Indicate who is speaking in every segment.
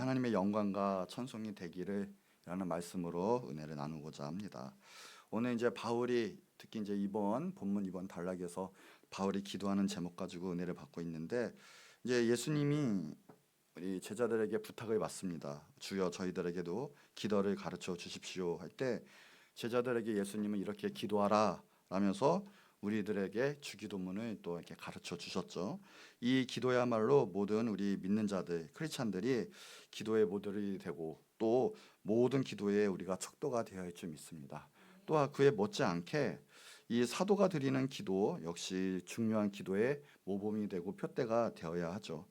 Speaker 1: 하나님의 영광과 찬송이 되기를 라는 말씀으로 은혜를 나누고자 합니다. 오늘 이제 바울이 특히 이제 이번 본문 이번 단락에서 바울이 기도하는 제목 가지고 은혜를 받고 있는데, 이제 예수님이 우리 제자들에게 부탁을 받습니다. 주여 저희들에게도 기도를 가르쳐 주십시오 할 때 제자들에게 예수님은 이렇게 기도하라 라면서 우리들에게 주기도문을 또 이렇게 가르쳐 주셨죠. 이 기도야말로 모든 우리 믿는 자들, 크리스찬들이 기도의 모델이 되고 또 모든 기도에 우리가 척도가 되어야 할 줄 믿습니다. 또한 그에 못지않게 이 사도가 드리는 기도 역시 중요한 기도의 모범이 되고 표대가 되어야 하죠.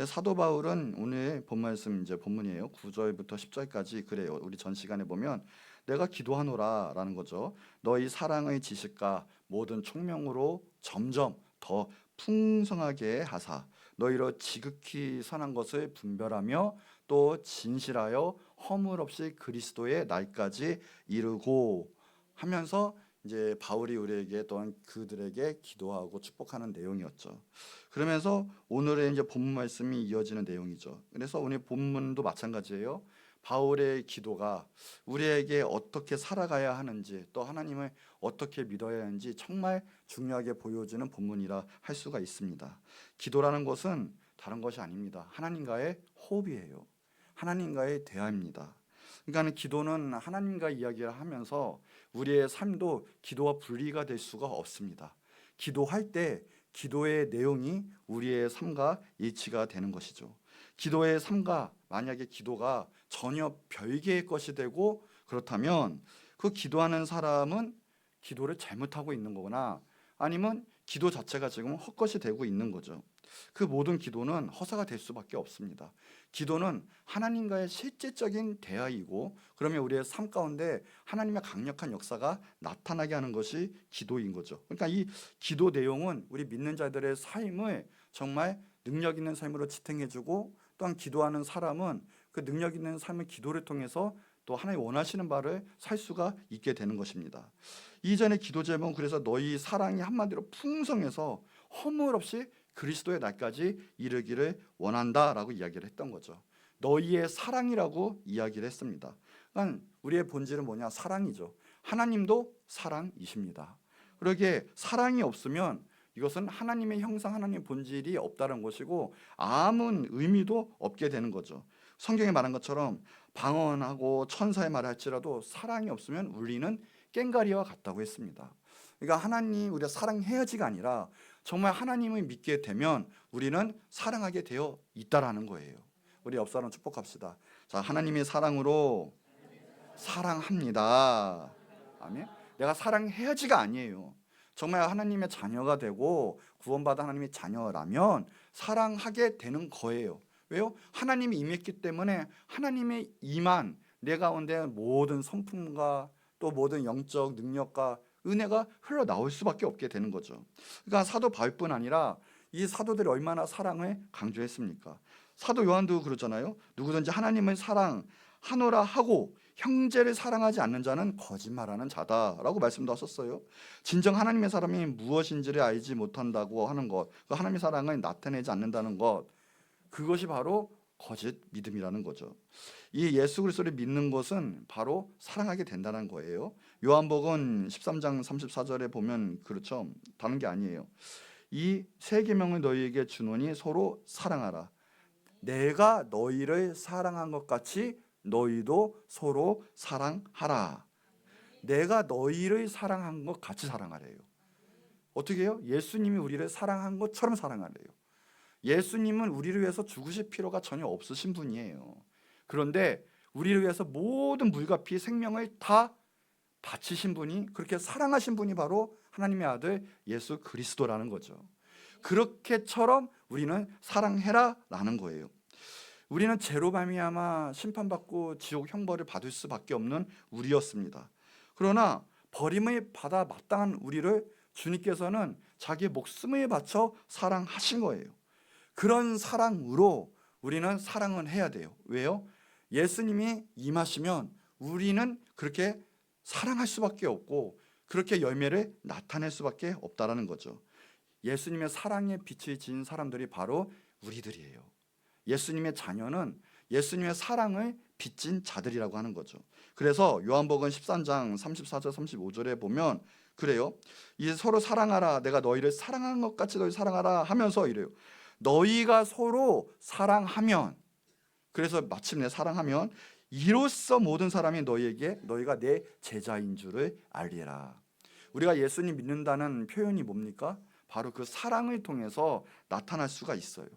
Speaker 1: 사도 바울은 오늘 본 말씀 이제 본문이에요. 9절부터 10절까지 그래요. 우리 전 시간에 보면 내가 기도하노라 라는 거죠. 너희 사랑의 지식과 모든 총명으로 점점 더 풍성하게 하사 너희로 지극히 선한 것을 분별하며 또 진실하여 허물 없이 그리스도의 날까지 이르고 하면서 이제 바울이 우리에게 또한 그들에게 기도하고 축복하는 내용이었죠. 그러면서 오늘의 이제 본문 말씀이 이어지는 내용이죠. 그래서 오늘 본문도 마찬가지예요. 바울의 기도가 우리에게 어떻게 살아가야 하는지 또 하나님을 어떻게 믿어야 하는지 정말 중요하게 보여주는 본문이라 할 수가 있습니다. 기도라는 것은 다른 것이 아닙니다. 하나님과의 호흡이에요. 하나님과의 대화입니다. 그러니까 기도는 하나님과 이야기를 하면서 우리의 삶도 기도와 분리가 될 수가 없습니다. 기도할 때 기도의 내용이 우리의 삶과 일치가 되는 것이죠. 기도의 삶과 만약에 기도가 전혀 별개의 것이 되고 그렇다면 그 기도하는 사람은 기도를 잘못하고 있는 거거나 아니면 기도 자체가 지금 헛것이 되고 있는 거죠. 그 모든 기도는 허사가 될 수밖에 없습니다. 기도는 하나님과의 실제적인 대화이고 그러면 우리의 삶 가운데 하나님의 강력한 역사가 나타나게 하는 것이 기도인 거죠. 그러니까 이 기도 내용은 우리 믿는 자들의 삶을 정말 능력 있는 삶으로 지탱해주고 또한 기도하는 사람은 그 능력 있는 삶의 기도를 통해서 또 하나님 원하시는 바를 살 수가 있게 되는 것입니다. 이전의 기도 제목은 그래서 너희 사랑이 한마디로 풍성해서 허물 없이 그리스도의 날까지 이르기를 원한다라고 이야기를 했던 거죠. 너희의 사랑이라고 이야기를 했습니다. 그러니까 우리의 본질은 뭐냐? 사랑이죠. 하나님도 사랑이십니다. 그러기에 사랑이 없으면 이것은 하나님의 형상, 하나님의 본질이 없다는 것이고 아무 의미도 없게 되는 거죠. 성경에 말한 것처럼 방언하고 천사의 말을 할지라도 사랑이 없으면 울리는 꽹과리와 같다고 했습니다. 그러니까 하나님 우리가 사랑해야지가 아니라 정말 하나님을 믿게 되면 우리는 사랑하게 되어 있다라는 거예요. 우리 옆 사람 축복합시다. 자, 하나님의 사랑으로 사랑합니다. 아멘. 내가 사랑해야지가 아니에요. 정말 하나님의 자녀가 되고 구원받은 하나님의 자녀라면 사랑하게 되는 거예요. 왜요? 하나님이 임했기 때문에 하나님의 임한 내 가운데 모든 성품과 또 모든 영적 능력과 은혜가 흘러나올 수밖에 없게 되는 거죠. 그러니까 사도 바울뿐 아니라 이 사도들이 얼마나 사랑을 강조했습니까? 사도 요한도 그러잖아요. 누구든지 하나님을 사랑하노라 하고 형제를 사랑하지 않는 자는 거짓말하는 자다라고 말씀도 하셨어요. 진정 하나님의 사람이 무엇인지를 알지 못한다고 하는 것, 그 하나님의 사랑을 나타내지 않는다는 것, 그것이 바로 거짓 믿음이라는 거죠. 이 예수 그리스도를 믿는 것은 바로 사랑하게 된다는 거예요. 요한복음 13장 34절에 보면 그렇죠. 다른 게 아니에요. 이 세 계명을 너희에게 주노니 서로 사랑하라. 내가 너희를 사랑한 것 같이 너희도 서로 사랑하라. 내가 너희를 사랑한 것 같이 사랑하래요. 어떻게 해요? 예수님이 우리를 사랑한 것처럼 사랑하래요. 예수님은 우리를 위해서 죽으실 필요가 전혀 없으신 분이에요. 그런데 우리를 위해서 모든 물과 피 생명을 다 바치신 분이, 그렇게 사랑하신 분이 바로 하나님의 아들 예수 그리스도라는 거죠. 그렇게처럼 우리는 사랑해라 라는 거예요. 우리는 죄로 말미암아 심판받고 지옥 형벌을 받을 수밖에 없는 우리였습니다. 그러나 버림을 받아 마땅한 우리를 주님께서는 자기 목숨을 바쳐 사랑하신 거예요. 그런 사랑으로 우리는 사랑은 해야 돼요. 왜요? 예수님이 임하시면 우리는 그렇게 사랑할 수밖에 없고 그렇게 열매를 나타낼 수밖에 없다라는 거죠. 예수님의 사랑의 빛을 지닌 사람들이 바로 우리들이에요. 예수님의 자녀는 예수님의 사랑을 빚진 자들이라고 하는 거죠. 그래서 요한복음 13장 34절 35절에 보면 그래요. 이 서로 사랑하라. 내가 너희를 사랑한 것 같이 너희 사랑하라 하면서 이래요. 너희가 서로 사랑하면, 그래서 마침내 사랑하면 이로써 모든 사람이 너희에게 너희가 내 제자인 줄을 알리라. 우리가 예수님 믿는다는 표현이 뭡니까? 바로 그 사랑을 통해서 나타날 수가 있어요.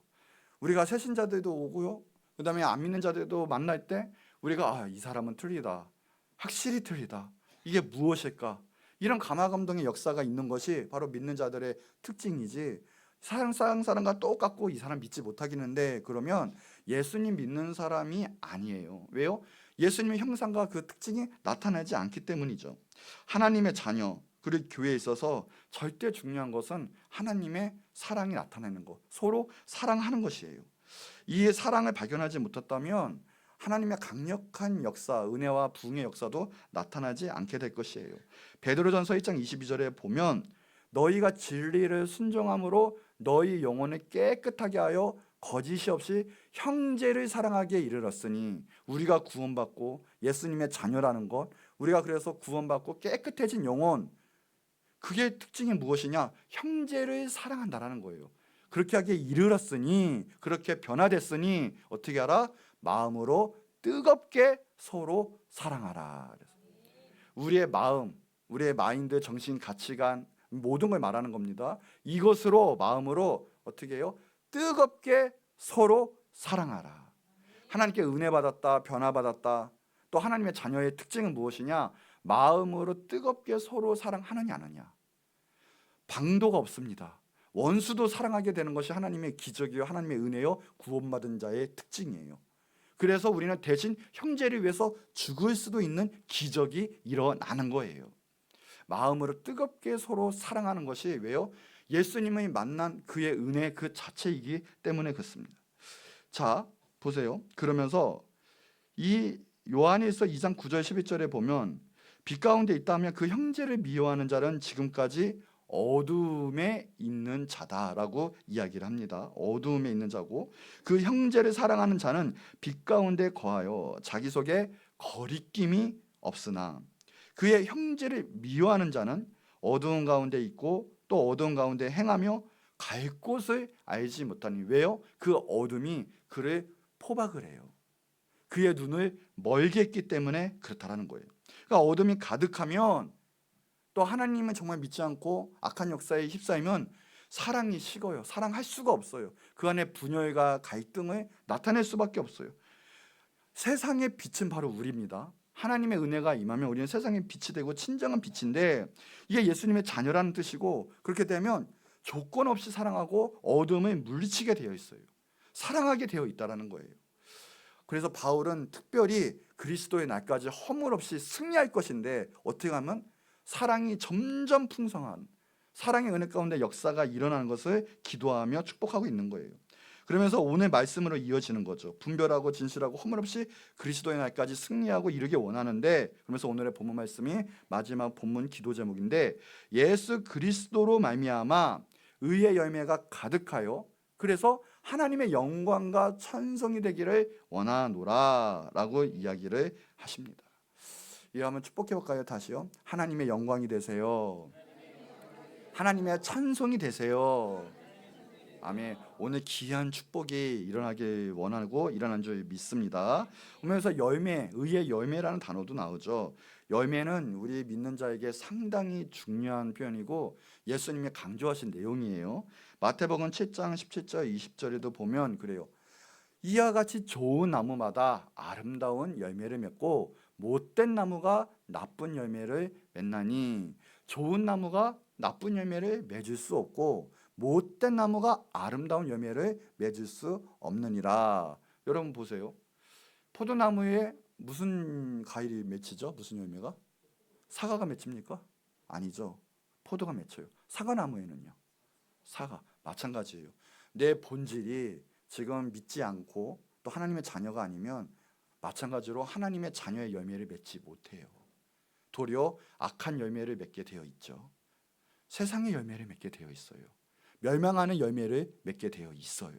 Speaker 1: 우리가 새신자들도 오고요, 그 다음에 안 믿는 자들도 만날 때 우리가 이 사람은 틀리다, 확실히 틀리다, 이게 무엇일까, 이런 감화감동의 역사가 있는 것이 바로 믿는 자들의 특징이지, 사랑과 똑같고 이 사람 믿지 못하겠는데 그러면 예수님 믿는 사람이 아니에요. 왜요? 예수님의 형상과 그 특징이 나타나지 않기 때문이죠. 하나님의 자녀 그리고 교회에 있어서 절대 중요한 것은 하나님의 사랑이 나타나는 것, 서로 사랑하는 것이에요. 이 사랑을 발견하지 못했다면 하나님의 강력한 역사, 은혜와 부흥의 역사도 나타나지 않게 될 것이에요. 베드로전서 1장 22절에 보면 너희가 진리를 순종함으로 너희 영혼을 깨끗하게 하여 거짓이 없이 형제를 사랑하기에 이르렀으니, 우리가 구원받고 예수님의 자녀라는 것, 우리가 그래서 구원받고 깨끗해진 영혼, 그게 특징이 무엇이냐? 형제를 사랑한다라는 거예요. 그렇게 하기에 이르렀으니, 그렇게 변화됐으니 어떻게 하라? 마음으로 뜨겁게 서로 사랑하라. 우리의 마음, 우리의 마인드, 정신, 가치관, 모든 걸 말하는 겁니다. 이것으로 마음으로 어떻게 해요? 뜨겁게 서로 사랑하라. 하나님께 은혜 받았다, 변화 받았다. 또 하나님의 자녀의 특징은 무엇이냐? 마음으로 뜨겁게 서로 사랑하느냐 안 하느냐. 방도가 없습니다. 원수도 사랑하게 되는 것이 하나님의 기적이요, 하나님의 은혜요, 구원받은 자의 특징이에요. 그래서 우리는 대신 형제를 위해서 죽을 수도 있는 기적이 일어나는 거예요. 마음으로 뜨겁게 서로 사랑하는 것이 왜요? 예수님의 만난 그의 은혜 그 자체이기 때문에 그렇습니다. 자, 보세요. 그러면서 이 요한일서 2장 9절 11절에 보면 빛 가운데 있다면 그 형제를 미워하는 자는 지금까지 어둠에 있는 자다라고 이야기를 합니다. 어둠에 있는 자고, 그 형제를 사랑하는 자는 빛 가운데 거하여 자기 속에 거리낌이 없으나 그의 형제를 미워하는 자는 어두운 가운데 있고 또 어두운 가운데 행하며 갈 곳을 알지 못하니. 왜요? 그 어둠이 그를 포박을 해요. 그의 눈을 멀게 했기 때문에 그렇다라는 거예요. 그러니까 어둠이 가득하면, 또 하나님은 정말 믿지 않고 악한 역사에 휩싸이면 사랑이 식어요. 사랑할 수가 없어요. 그 안에 분열과 갈등을 나타낼 수밖에 없어요. 세상의 빛은 바로 우리입니다. 하나님의 은혜가 임하면 우리는 세상의 빛이 되고 친정한 빛인데, 이게 예수님의 자녀라는 뜻이고, 그렇게 되면 조건 없이 사랑하고 어둠을 물리치게 되어 있어요. 사랑하게 되어 있다는 거예요. 그래서 바울은 특별히 그리스도의 날까지 허물 없이 승리할 것인데 어떻게 하면 사랑이 점점 풍성한, 사랑의 은혜 가운데 역사가 일어나는 것을 기도하며 축복하고 있는 거예요. 그러면서 오늘 말씀으로 이어지는 거죠. 분별하고 진실하고 허물 없이 그리스도의 날까지 승리하고 이르기 원하는데, 그러면서 오늘의 본문 말씀이 마지막 본문 기도 제목인데, 예수 그리스도로 말미암아 의의 열매가 가득하여 그래서 하나님의 영광과 찬송이 되기를 원하노라 라고 이야기를 하십니다. 이거 한번 축복해 볼까요? 다시요. 하나님의 영광이 되세요. 하나님의 찬송이 되세요. 아멘. 오늘 귀한 축복이 일어나길 원하고 일어난 줄 믿습니다. 보면서 열매, 의의 열매라는 단어도 나오죠. 열매는 우리 믿는 자에게 상당히 중요한 표현이고 예수님이 강조하신 내용이에요. 마태복음 7장 17절 20절에도 보면 그래요. 이와 같이 좋은 나무마다 아름다운 열매를 맺고 못된 나무가 나쁜 열매를 맺나니, 좋은 나무가 나쁜 열매를 맺을 수 없고 못된 나무가 아름다운 열매를 맺을 수 없느니라. 여러분 보세요. 포도나무에 무슨 과일이 맺히죠? 무슨 열매가? 사과가 맺힙니까? 아니죠. 포도가 맺혀요. 사과나무에는요. 사과 마찬가지예요. 내 본질이 지금 믿지 않고 또 하나님의 자녀가 아니면 마찬가지로 하나님의 자녀의 열매를 맺지 못해요. 도리어 악한 열매를 맺게 되어 있죠. 세상의 열매를 맺게 되어 있어요. 멸망하는 열매를 맺게 되어 있어요.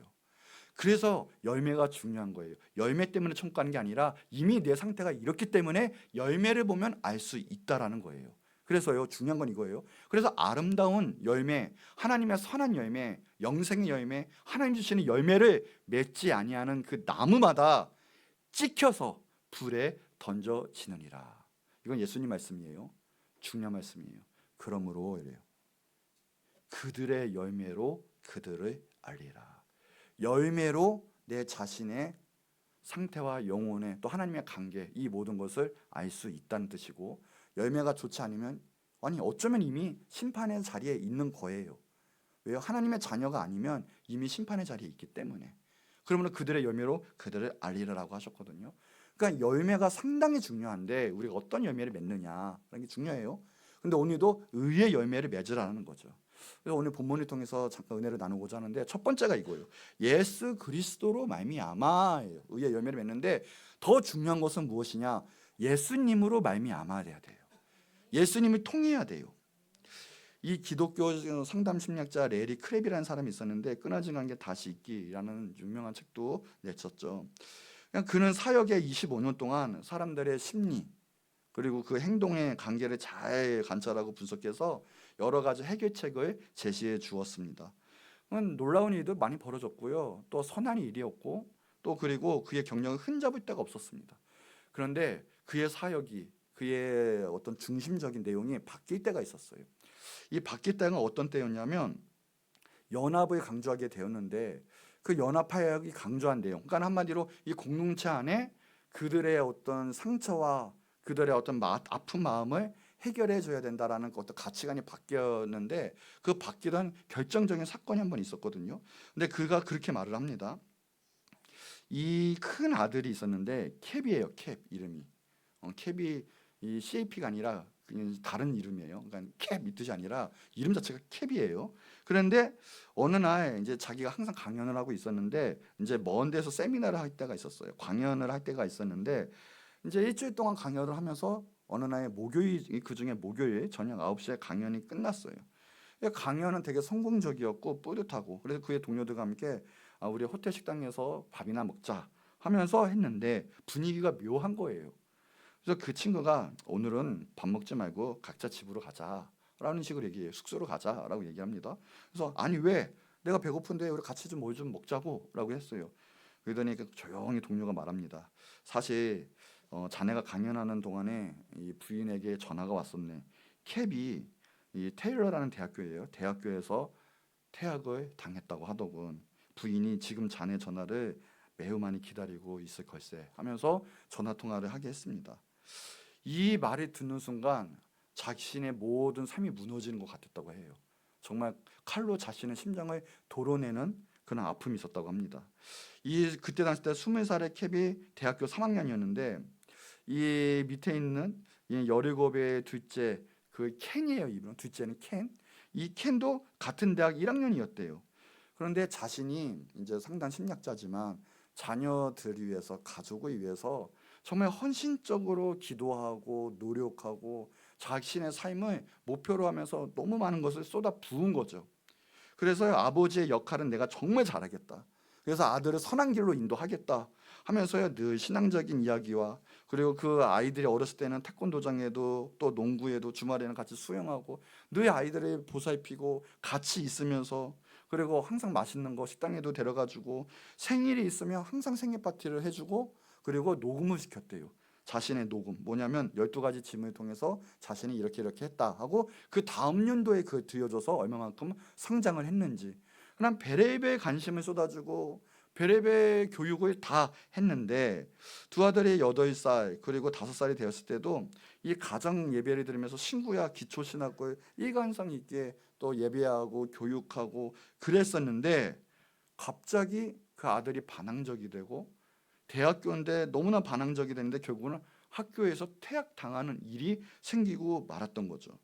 Speaker 1: 그래서 열매가 중요한 거예요. 열매 때문에 천국 가는 게 아니라 이미 내 상태가 이렇기 때문에 열매를 보면 알 수 있다라는 거예요. 그래서요, 중요한 건 이거예요. 그래서 아름다운 열매, 하나님의 선한 열매, 영생의 열매, 하나님 주시는 열매를 맺지 아니하는 그 나무마다 찍혀서 불에 던져지느니라. 이건 예수님 말씀이에요. 중요한 말씀이에요. 그러므로 이래요. 그들의 열매로 그들을 알리라. 열매로 내 자신의 상태와 영혼의 또 하나님의 관계, 이 모든 것을 알 수 있다는 뜻이고, 열매가 좋지 않으면 아니 어쩌면 이미 심판의 자리에 있는 거예요. 왜요? 하나님의 자녀가 아니면 이미 심판의 자리에 있기 때문에. 그러면 그들의 열매로 그들을 알리라라고 하셨거든요. 그러니까 열매가 상당히 중요한데 우리가 어떤 열매를 맺느냐라는 게 중요해요. 근데 오늘도 의의 열매를 맺으라는 거죠. 그래서 오늘 본문을 통해서 잠깐 은혜를 나누고자 하는데, 첫 번째가 이거예요. 예수 그리스도로 말미암아예요. 의의 열매를 맺는데 더 중요한 것은 무엇이냐? 예수님으로 말미암아야 돼요. 예수님을 통해야 돼요. 이 기독교 상담 심리학자 레리 크랩이라는 사람이 있었는데, 끊어진 관계 다시 읽기라는 유명한 책도 냈었죠. 그는 사역에 25년 동안 사람들의 심리 그리고 그 행동의 관계를 잘 관찰하고 분석해서 여러 가지 해결책을 제시해 주었습니다. 놀라운 일도 많이 벌어졌고요. 또 선한 일이었고, 또 그리고 그의 경력을 흠잡을 데가 없었습니다. 그런데 그의 사역이, 그의 어떤 중심적인 내용이 바뀔 때가 있었어요. 이 바뀔 때가 어떤 때였냐면, 연합을 강조하게 되었는데 그 연합하역이 강조한 내용, 그러니까 한마디로 이 공동체 안에 그들의 어떤 상처와 그들의 어떤 아픈 마음을 해결해 줘야 된다라는 어떤 가치관이 바뀌었는데, 그 바뀌던 결정적인 사건이 한 번 있었거든요. 근데 그가 그렇게 말을 합니다. 이 큰 아들이 있었는데, 캡이에요. 캡 이름이. 캡이 이 CAP가 아니라 그냥 다른 이름이에요. 그러니까 캡 이 뜻이 아니라 이름 자체가 캡이에요. 그런데 어느 날 이제 자기가 항상 강연을 하고 있었는데, 이제 먼 데서 세미나를 할 때가 있었어요. 강연을 할 때가 있었는데, 이제 일주일 동안 강연을 하면서 어느 날 목요일, 그중에 목요일 저녁 9시에 강연이 끝났어요. 강연은 되게 성공적이었고 뿌듯하고, 그래서 그의 동료들과 함께 우리 호텔 식당에서 밥이나 먹자 하면서 했는데 분위기가 묘한 거예요. 그래서 그 친구가 오늘은 밥 먹지 말고 각자 집으로 가자라는 식으로 얘기해요. 숙소로 가자라고 얘기합니다. 그래서 아니 왜? 내가 배고픈데 우리 같이 좀 뭘 좀 먹자고라고 했어요. 그러더니 조용히 동료가 말합니다. 사실 자네가 강연하는 동안에 이 부인에게 전화가 왔었네. 캡이 이 테일러라는 대학교예요. 대학교에서 퇴학을 당했다고 하더군. 부인이 지금 자네 전화를 매우 많이 기다리고 있을 걸세 하면서 전화 통화를 하게 했습니다. 이 말을 듣는 순간 자신의 모든 삶이 무너지는 것 같았다고 해요. 정말 칼로 자신의 심장을 도려내는 그런 아픔이 있었다고 합니다. 그때 당시 때 20살의 캡이 대학교 3학년이었는데, 이 밑에 있는 이 17의 둘째 그 켄이에요. 이분 둘째는 켄. 이 켄도 같은 대학 1학년이었대요. 그런데 자신이 이제 상당 심리학자지만 자녀들을 위해서, 가족을 위해서 정말 헌신적으로 기도하고 노력하고 자신의 삶을 목표로 하면서 너무 많은 것을 쏟아 부은 거죠. 그래서 아버지의 역할은 내가 정말 잘하겠다, 그래서 아들을 선한 길로 인도하겠다 하면서요, 늘 신앙적인 이야기와, 그리고 그 아이들이 어렸을 때는 태권도장에도 또 농구에도 주말에는 같이 수영하고 늘 아이들을 보살피고 같이 있으면서, 그리고 항상 맛있는 거 식당에도 데려가주고 생일이 있으면 항상 생일 파티를 해주고, 그리고 녹음을 시켰대요. 자신의 녹음 뭐냐면 12가지 짐을 통해서 자신이 이렇게 했다 하고 그 다음 연도에 그걸 들려줘서 얼마만큼 성장을 했는지. 그냥 별의별 관심을 쏟아주고 별의별 교육을 다 했는데, 두 아들이 8살 그리고 5살이 되었을 때도 이 가정 예배를 드리면서 신구약 기초신학을 일관성 있게 또 예배하고 교육하고 그랬었는데, 갑자기 그 아들이 반항적이 되고 대학교인데 너무나 반항적이 되는데 결국은 학교에서 퇴학당하는 일이 생기고 말았던 거죠.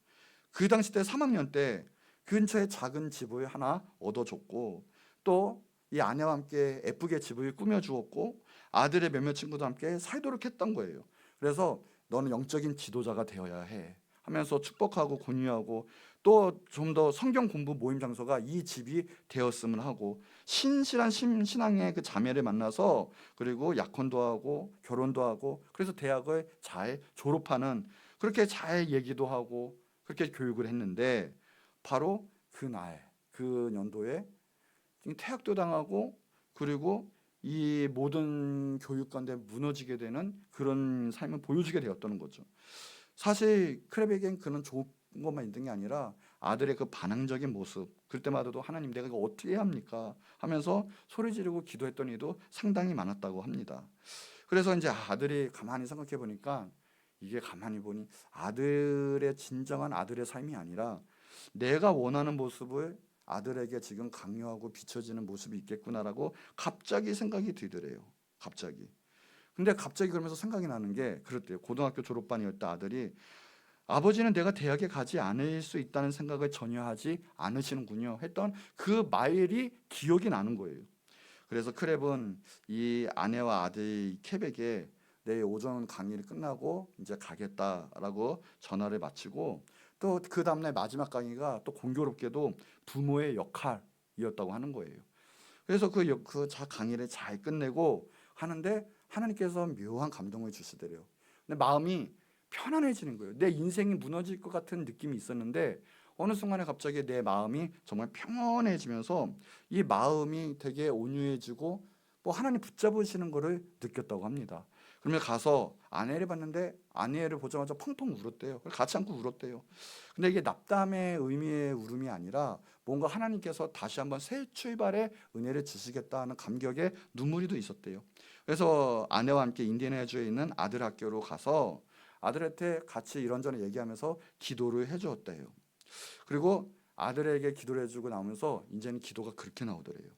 Speaker 1: 그 당시 때 3학년 때 근처에 작은 집을 하나 얻어줬고, 또 이 아내와 함께 예쁘게 집을 꾸며주었고 아들의 몇몇 친구도 함께 살도록 했던 거예요. 그래서 너는 영적인 지도자가 되어야 해 하면서 축복하고 권유하고 또 좀 더 성경 공부 모임 장소가 이 집이 되었음을 하고 신실한 신앙의 그 자매를 만나서 그리고 약혼도 하고 결혼도 하고 그래서 대학을 잘 졸업하는 그렇게 잘 얘기도 하고 그렇게 교육을 했는데 바로 그날 그 연도에 퇴학도 당하고 그리고 이 모든 교육관대 무너지게 되는 그런 삶을 보여주게 되었다는 거죠. 사실 크랩에겐 그는 좋은 것만 있는 게 아니라 아들의 그 반항적인 모습 그럴 때마다도 하나님 내가 이거 어떻게 해야 합니까 하면서 소리 지르고 기도했던 이도 상당히 많았다고 합니다. 그래서 이제 아들이 가만히 생각해 보니까 이게 가만히 보니 아들의 진정한 아들의 삶이 아니라 내가 원하는 모습을 아들에게 지금 강요하고 비춰지는 모습이 있겠구나라고 갑자기 생각이 들더래요. 갑자기. 근데 갑자기 그러면서 생각이 나는 게 그렇대요. 고등학교 졸업반이었다 아들이 아버지는 내가 대학에 가지 않을 수 있다는 생각을 전혀 하지 않으시는군요 했던 그 말이 기억이 나는 거예요. 그래서 크랩은 이 아내와 아들 캡에게 내일 오전 강의를 끝나고 이제 가겠다라고 전화를 마치고 또 그 다음날 마지막 강의가 또 공교롭게도 부모의 역할이었다고 하는 거예요. 그래서 그 강의를 잘 끝내고 하는데 하나님께서 묘한 감동을 주시더래요. 근데 마음이 편안해지는 거예요. 내 인생이 무너질 것 같은 느낌이 있었는데 어느 순간에 갑자기 내 마음이 정말 평온해지면서 이 마음이 되게 온유해지고 뭐 하나님 붙잡으시는 거를 느꼈다고 합니다. 그러면 가서 아내를 봤는데 아내를 보자마자 펑펑 울었대요. 같이 안고 울었대요. 근데 이게 납담의 의미의 울음이 아니라 뭔가 하나님께서 다시 한번 새 출발의 은혜를 주시겠다는 감격에 눈물이 또 있었대요. 그래서 아내와 함께 인디애나주에 있는 아들 학교로 가서 아들한테 같이 이런저런 얘기하면서 기도를 해주었대요. 그리고 아들에게 기도를 해주고 나오면서 이제는 기도가 그렇게 나오더래요.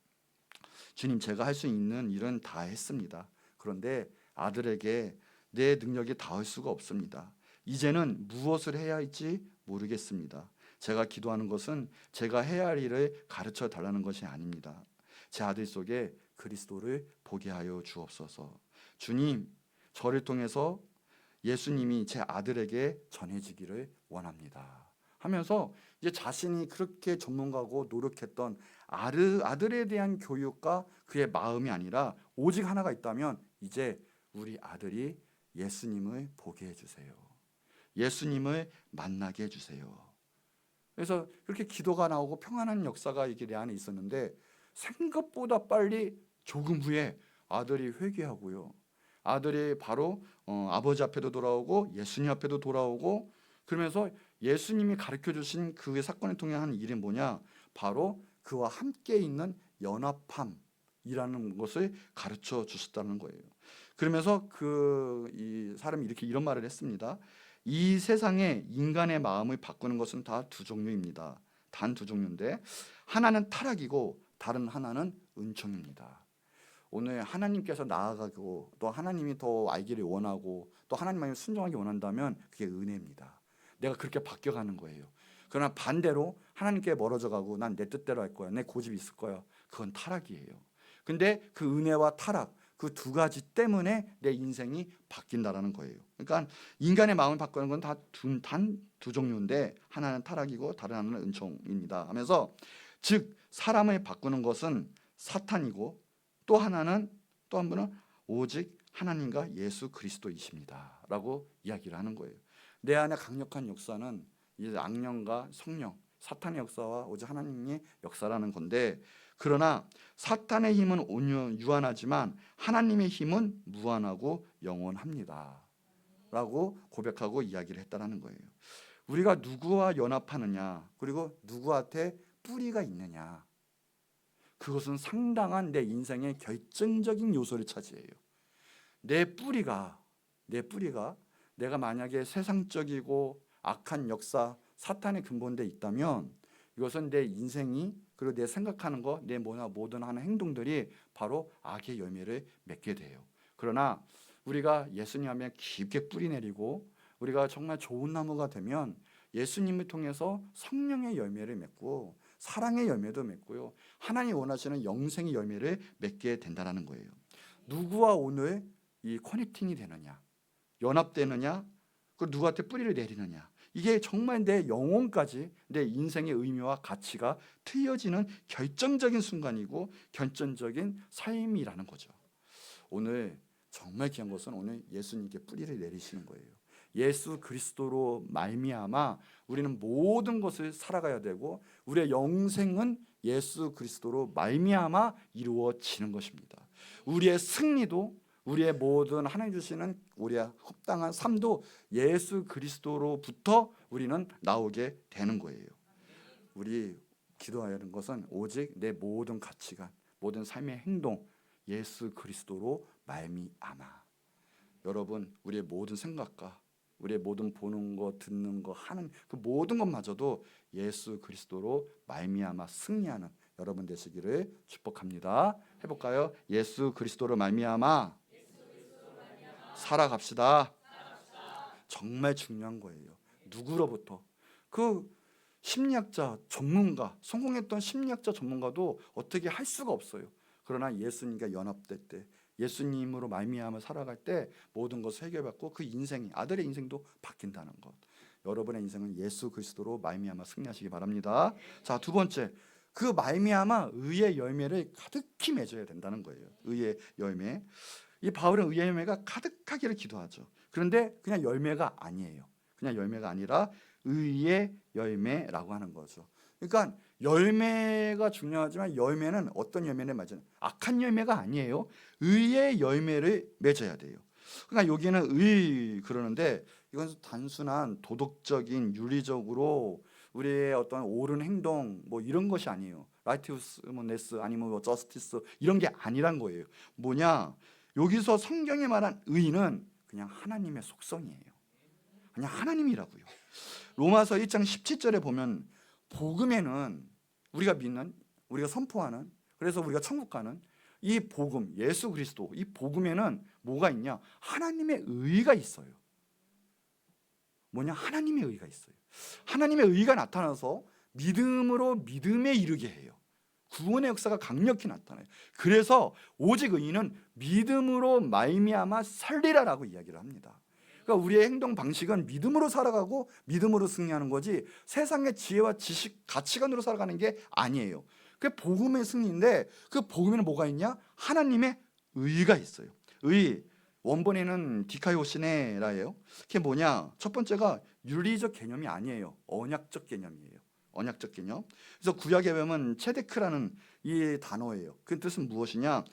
Speaker 1: 주님, 제가 할 수 있는 일은 다 했습니다. 그런데 아들에게 내 능력이 닿을 수가 없습니다. 이제는 무엇을 해야 할지 모르겠습니다. 제가 기도하는 것은 제가 해야 할 일을 가르쳐 달라는 것이 아닙니다. 제 아들 속에 그리스도를 보게 하여 주옵소서. 주님, 저를 통해서 예수님이 제 아들에게 전해지기를 원합니다. 하면서 이제 자신이 그렇게 전문가고 노력했던 아들에 대한 교육과 그의 마음이 아니라 오직 하나가 있다면 이제 우리 아들이 예수님을 보게 해주세요. 예수님을 만나게 해주세요. 그래서 그렇게 기도가 나오고 평안한 역사가 이게 내 안에 있었는데 생각보다 빨리 조금 후에 아들이 회개하고요. 아들이 바로 아버지 앞에도 돌아오고 예수님 앞에도 돌아오고 그러면서 예수님이 가르쳐 주신 그 사건을 통해 한 일이 뭐냐? 바로 그와 함께 있는 연합함이라는 것을 가르쳐 주셨다는 거예요. 그러면서 이 사람이 이렇게 이런 말을 했습니다. 이 세상에 인간의 마음을 바꾸는 것은 다 두 종류입니다. 단 두 종류인데 하나는 타락이고 다른 하나는 은총입니다. 오늘 하나님께서 나아가고 또 하나님이 더 알기를 원하고 또 하나님을 순종하기 원한다면 그게 은혜입니다. 내가 그렇게 바뀌어가는 거예요. 그러나 반대로 하나님께 멀어져 가고 난 내 뜻대로 할 거야. 내 고집이 있을 거야. 그건 타락이에요. 근데 그 은혜와 타락 그 두 가지 때문에 내 인생이 바뀐다라는 거예요. 그러니까 인간의 마음을 바꾸는 건 단 두 종류인데 하나는 타락이고 다른 하나는 은총입니다. 하면서 즉 사람을 바꾸는 것은 사탄이고 또 한 분은 오직 하나님과 예수 그리스도이십니다라고 이야기를 하는 거예요. 내 안에 강력한 역사는 이제 악령과 성령, 사탄의 역사와 오직 하나님의 역사라는 건데 그러나 사탄의 힘은 유한하지만 하나님의 힘은 무한하고 영원합니다. 라고 고백하고 이야기를 했다는 거예요. 우리가 누구와 연합하느냐 그리고 누구한테 뿌리가 있느냐 그것은 상당한 내 인생의 결정적인 요소를 차지해요. 내 뿌리가 내가 만약에 세상적이고 악한 역사, 사탄의 근본대에 있다면 이것은 내 인생이 그리고 내 생각하는 것, 내 모든 하는 행동들이 바로 악의 열매를 맺게 돼요. 그러나 우리가 예수님 하면 깊게 뿌리 내리고 우리가 정말 좋은 나무가 되면 예수님을 통해서 성령의 열매를 맺고 사랑의 열매도 맺고요. 하나님이 원하시는 영생의 열매를 맺게 된다는 거예요. 누구와 오늘 이 커넥팅이 되느냐, 연합되느냐, 그 누구한테 뿌리를 내리느냐 이게 정말 내 영혼까지, 내 인생의 의미와 가치가 트여지는 결정적인 순간이고 결정적인 삶이라는 거죠. 오늘 정말 귀한 것은 오늘 예수님께 뿌리를 내리시는 거예요. 예수 그리스도로 말미암아 우리는 모든 것을 살아가야 되고 우리의 영생은 예수 그리스도로 말미암아 이루어지는 것입니다. 우리의 승리도, 우리의 모든 하나님 주시는 우리의 합당한 삶도 예수 그리스도로부터 우리는 나오게 되는 거예요. 우리 기도해야 하는 것은 오직 내 모든 가치관, 모든 삶의 행동 예수 그리스도로 말미암아. 여러분, 우리의 모든 생각과 우리의 모든 보는 거, 듣는 거, 하는 그 모든 것마저도 예수 그리스도로 말미암아 승리하는 여러분 되시기를 축복합니다. 해볼까요? 예수 그리스도로 말미암아 살아갑시다. 정말 중요한 거예요. 누구로부터? 그 심리학자 전문가, 성공했던 심리학자 전문가도 어떻게 할 수가 없어요. 그러나 예수님과 연합될 때, 예수님으로 말미암아 살아갈 때 모든 것을 해결받고 그 인생이, 아들의 인생도 바뀐다는 것. 여러분의 인생은 예수 그리스도로 말미암아 승리하시기 바랍니다. 자, 두 번째, 그 말미암아 의의 열매를 가득히 맺어야 된다는 거예요. 의의 열매. 이 바울은 의의 열매가 가득하기를 기도하죠. 그런데 그냥 열매가 아니에요. 그냥 열매가 아니라 의의 열매라고 하는 거죠. 그러니까 열매가 중요하지만 열매는 어떤 열매를 맺어요? 악한 열매가 아니에요. 의의 열매를 맺어야 돼요. 그러니까 여기는 의 그러는데 이건 단순한 도덕적인 윤리적으로 우리의 어떤 옳은 행동 뭐 이런 것이 아니에요. 라이트네스 아니면 뭐 저스티스 이런 게 아니란 거예요. 뭐냐? 여기서 성경에 말한 의는 그냥 하나님의 속성이에요. 그냥 하나님이라고요. 로마서 1장 17절에 보면 복음에는 우리가 믿는, 우리가 선포하는, 그래서 우리가 천국 가는 이 복음, 예수 그리스도, 이 복음에는 뭐가 있냐? 하나님의 의가 있어요. 뭐냐? 하나님의 의가 있어요. 하나님의 의가 나타나서 믿음으로 믿음에 이르게 해요. 구원의 역사가 강력히 나타나요. 그래서 오직 의인은 믿음으로 말미암아 살리라라고 이야기를 합니다. 그러니까 우리의 행동 방식은 믿음으로 살아가고 믿음으로 승리하는 거지 세상의 지혜와 지식, 가치관으로 살아가는 게 아니에요. 그게 복음의 승리인데 그 복음에는 뭐가 있냐? 하나님의 의가 있어요. 의, 원본에는 디카이오시네라예요. 그게 뭐냐? 첫 번째가 윤리적 개념이 아니에요. 언약적 개념이에요. 언약적 개념. 그래서 구약에 보면 체데크라는 이 단어예요. 그 뜻은 무엇이냐?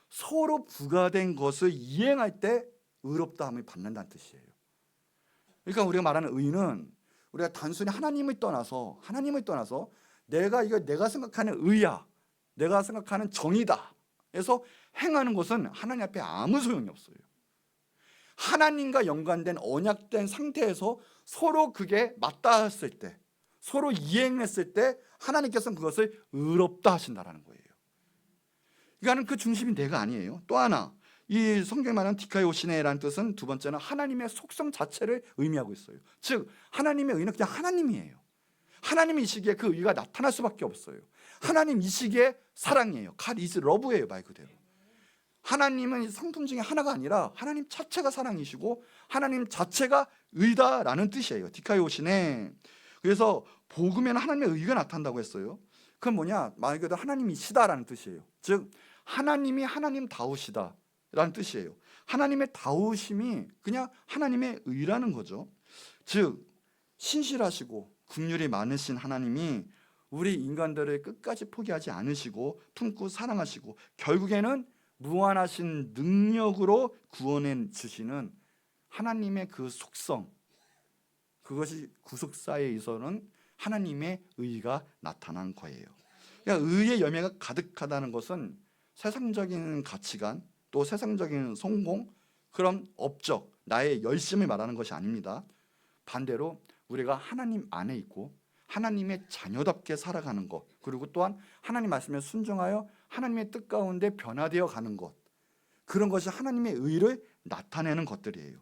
Speaker 1: 서로 부과된 것을 이행할 때 의롭다함을 받는다는 뜻이에요. 그러니까 우리가 말하는 의는 우리가 단순히 하나님을 떠나서 내가 생각하는 의야, 내가 생각하는 정의다 해서 행하는 것은 하나님 앞에 아무 소용이 없어요. 하나님과 연관된 언약된 상태에서 서로 그게 맞다 했을 때, 서로 이행했을 때 하나님께서는 그것을 의롭다 하신다라는 거예요. 그러니까 그 중심이 내가 아니에요. 또 하나, 이 성경에 말하는 디카이오시네라는 뜻은 두 번째는 하나님의 속성 자체를 의미하고 있어요. 즉 하나님의 의는 그냥 하나님이에요. 하나님이시기에 그 의가 나타날 수밖에 없어요. 하나님이시기에 사랑이에요. God is love예요, 말 그대로. 하나님은 성품 중에 하나가 아니라 하나님 자체가 사랑이시고 하나님 자체가 의다라는 뜻이에요. 디카이오시네. 그래서 복음에는 하나님의 의가 나타난다고 했어요. 그건 뭐냐? 말 그대로 하나님이시다라는 뜻이에요. 즉 하나님이 하나님다우시다라는 뜻이에요. 하나님의 다우심이 그냥 하나님의 의라는 거죠. 즉 신실하시고 긍휼이 많으신 하나님이 우리 인간들을 끝까지 포기하지 않으시고 품고 사랑하시고 결국에는 무한하신 능력으로 구원해 주시는 하나님의 그 속성, 그것이 구속사에 있어서는 하나님의 의가 나타난 거예요. 그러니까 의의 열매가 가득하다는 것은 세상적인 가치관, 또 세상적인 성공, 그런 업적, 나의 열심을 말하는 것이 아닙니다. 반대로 우리가 하나님 안에 있고 하나님의 자녀답게 살아가는 것, 그리고 또한 하나님 말씀에 순종하여 하나님의 뜻 가운데 변화되어 가는 것, 그런 것이 하나님의 의를 나타내는 것들이에요.